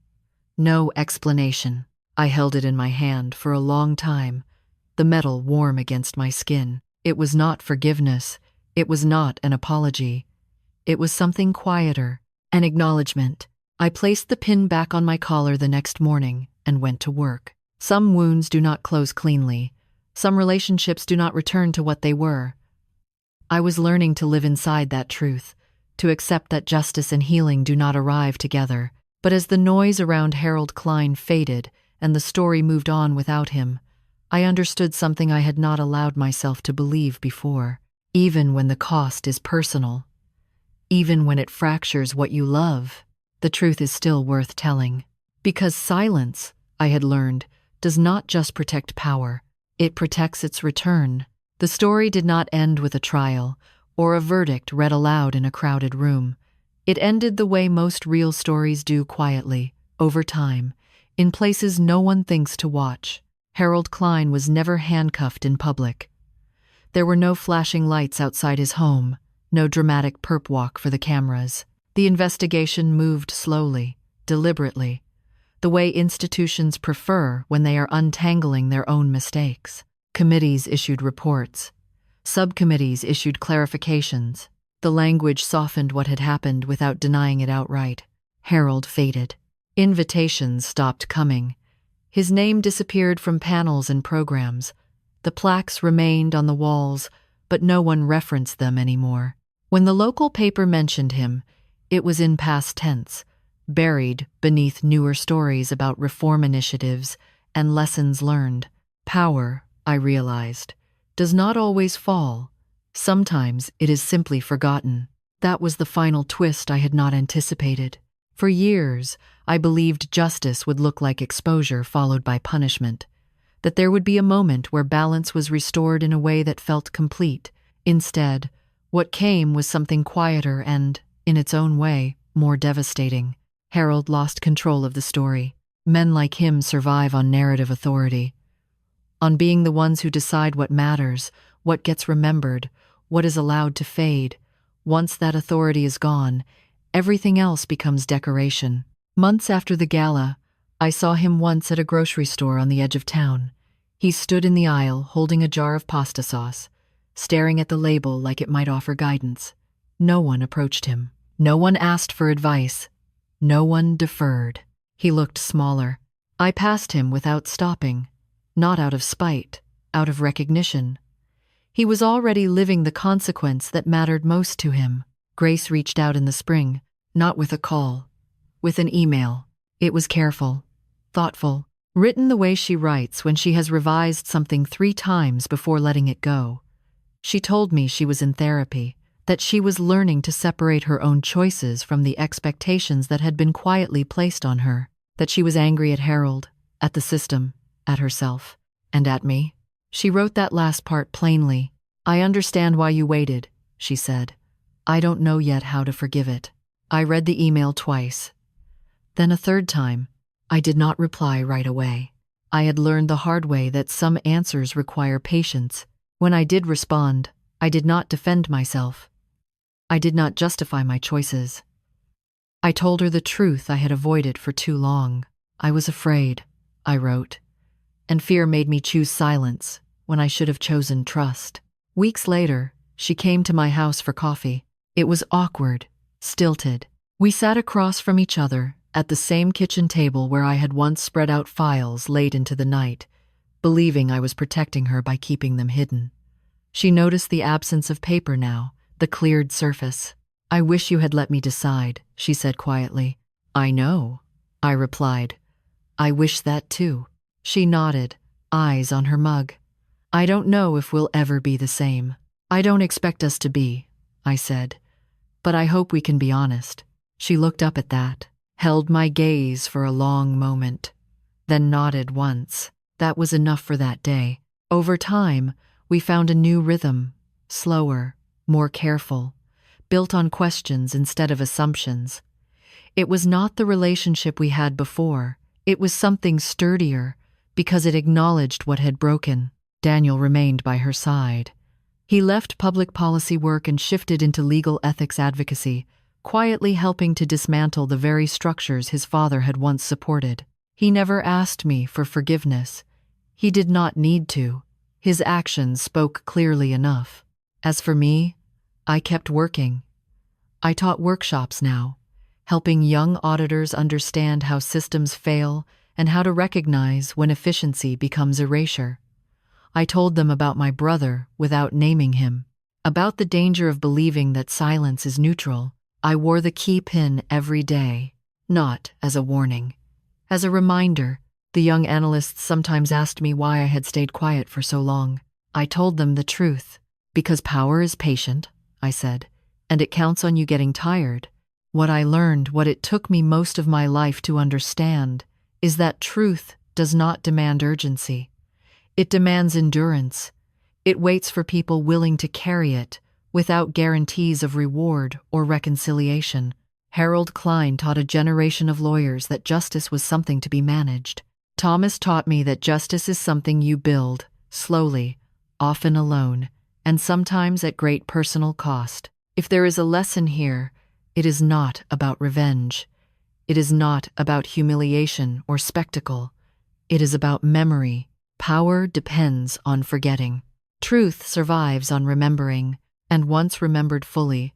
no explanation. I held it in my hand for a long time, the metal warm against my skin. It was not forgiveness. It was not an apology. It was something quieter, an acknowledgement. I placed the pin back on my collar the next morning and went to work. Some wounds do not close cleanly. Some relationships do not return to what they were. I was learning to live inside that truth, to accept that justice and healing do not arrive together. But as the noise around Harold Klein faded and the story moved on without him, I understood something I had not allowed myself to believe before. Even when the cost is personal, even when it fractures what you love, the truth is still worth telling. Because silence, I had learned, does not just protect power, it protects its return. The story did not end with a trial or a verdict read aloud in a crowded room. It ended the way most real stories do, quietly, over time, in places no one thinks to watch. Harold Klein was never handcuffed in public. There were no flashing lights outside his home, no dramatic perp walk for the cameras. The investigation moved slowly, deliberately, the way institutions prefer when they are untangling their own mistakes. Committees issued reports. Subcommittees issued clarifications. The language softened what had happened without denying it outright. Harold faded. Invitations stopped coming. His name disappeared from panels and programs. The plaques remained on the walls, but no one referenced them anymore. When the local paper mentioned him, it was in past tense, buried beneath newer stories about reform initiatives and lessons learned. Power, I realized, does not always fall. Sometimes it is simply forgotten. That was the final twist I had not anticipated. For years, I believed justice would look like exposure followed by punishment, that there would be a moment where balance was restored in a way that felt complete. Instead, what came was something quieter and, in its own way, more devastating. Harold lost control of the story. Men like him survive on narrative authority, on being the ones who decide what matters, what gets remembered, what is allowed to fade. Once that authority is gone, everything else becomes decoration. Months after the gala, I saw him once at a grocery store on the edge of town. He stood in the aisle holding a jar of pasta sauce, staring at the label like it might offer guidance. No one approached him. No one asked for advice. No one deferred. He looked smaller. I passed him without stopping, not out of spite, out of recognition. He was already living the consequence that mattered most to him. Grace reached out in the spring, not with a call, with an email. It was careful, thoughtful, written the way she writes when she has revised something 3 times before letting it go. She told me she was in therapy, that she was learning to separate her own choices from the expectations that had been quietly placed on her, that she was angry at Harold, at the system, at herself, and at me. She wrote that last part plainly. "I understand why you waited," she said. "I don't know yet how to forgive it." I read the email twice. Then a third time. I did not reply right away. I had learned the hard way that some answers require patience. When I did respond, I did not defend myself. I did not justify my choices. I told her the truth I had avoided for too long. "I was afraid," I wrote, "and fear made me choose silence when I should have chosen trust." Weeks later, she came to my house for coffee. It was awkward, stilted. We sat across from each other at the same kitchen table where I had once spread out files late into the night, believing I was protecting her by keeping them hidden. She noticed the absence of paper now, the cleared surface. "I wish you had let me decide," she said quietly. "I know," I replied. "I wish that too." She nodded, eyes on her mug. "I don't know if we'll ever be the same." "I don't expect us to be," I said, "but I hope we can be honest." She looked up at that, held my gaze for a long moment, then nodded once. That was enough for that day. Over time, we found a new rhythm, slower, more careful, built on questions instead of assumptions. It was not the relationship we had before. It was something sturdier, because it acknowledged what had broken. Daniel remained by her side. He left public policy work and shifted into legal ethics advocacy, quietly helping to dismantle the very structures his father had once supported. He never asked me for forgiveness. He did not need to. His actions spoke clearly enough. As for me, I kept working. I taught workshops now, helping young auditors understand how systems fail and how to recognize when efficiency becomes erasure. I told them about my brother without naming him, about the danger of believing that silence is neutral. I wore the key pin every day, not as a warning, as a reminder. The young analysts sometimes asked me why I had stayed quiet for so long. I told them the truth. "Because power is patient," I said. and it counts on you getting tired. What I learned, what it took me most of my life to understand, is that truth does not demand urgency. It demands endurance. It waits for people willing to carry it, without guarantees of reward or reconciliation. Harold Klein taught a generation of lawyers that justice was something to be managed. Thomas taught me that justice is something you build, slowly, often alone, and sometimes at great personal cost. If there is a lesson here, it is not about revenge. It is not about humiliation or spectacle. It is about memory. Power depends on forgetting. Truth survives on remembering, and once remembered fully,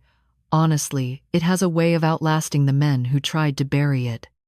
honestly, it has a way of outlasting the men who tried to bury it.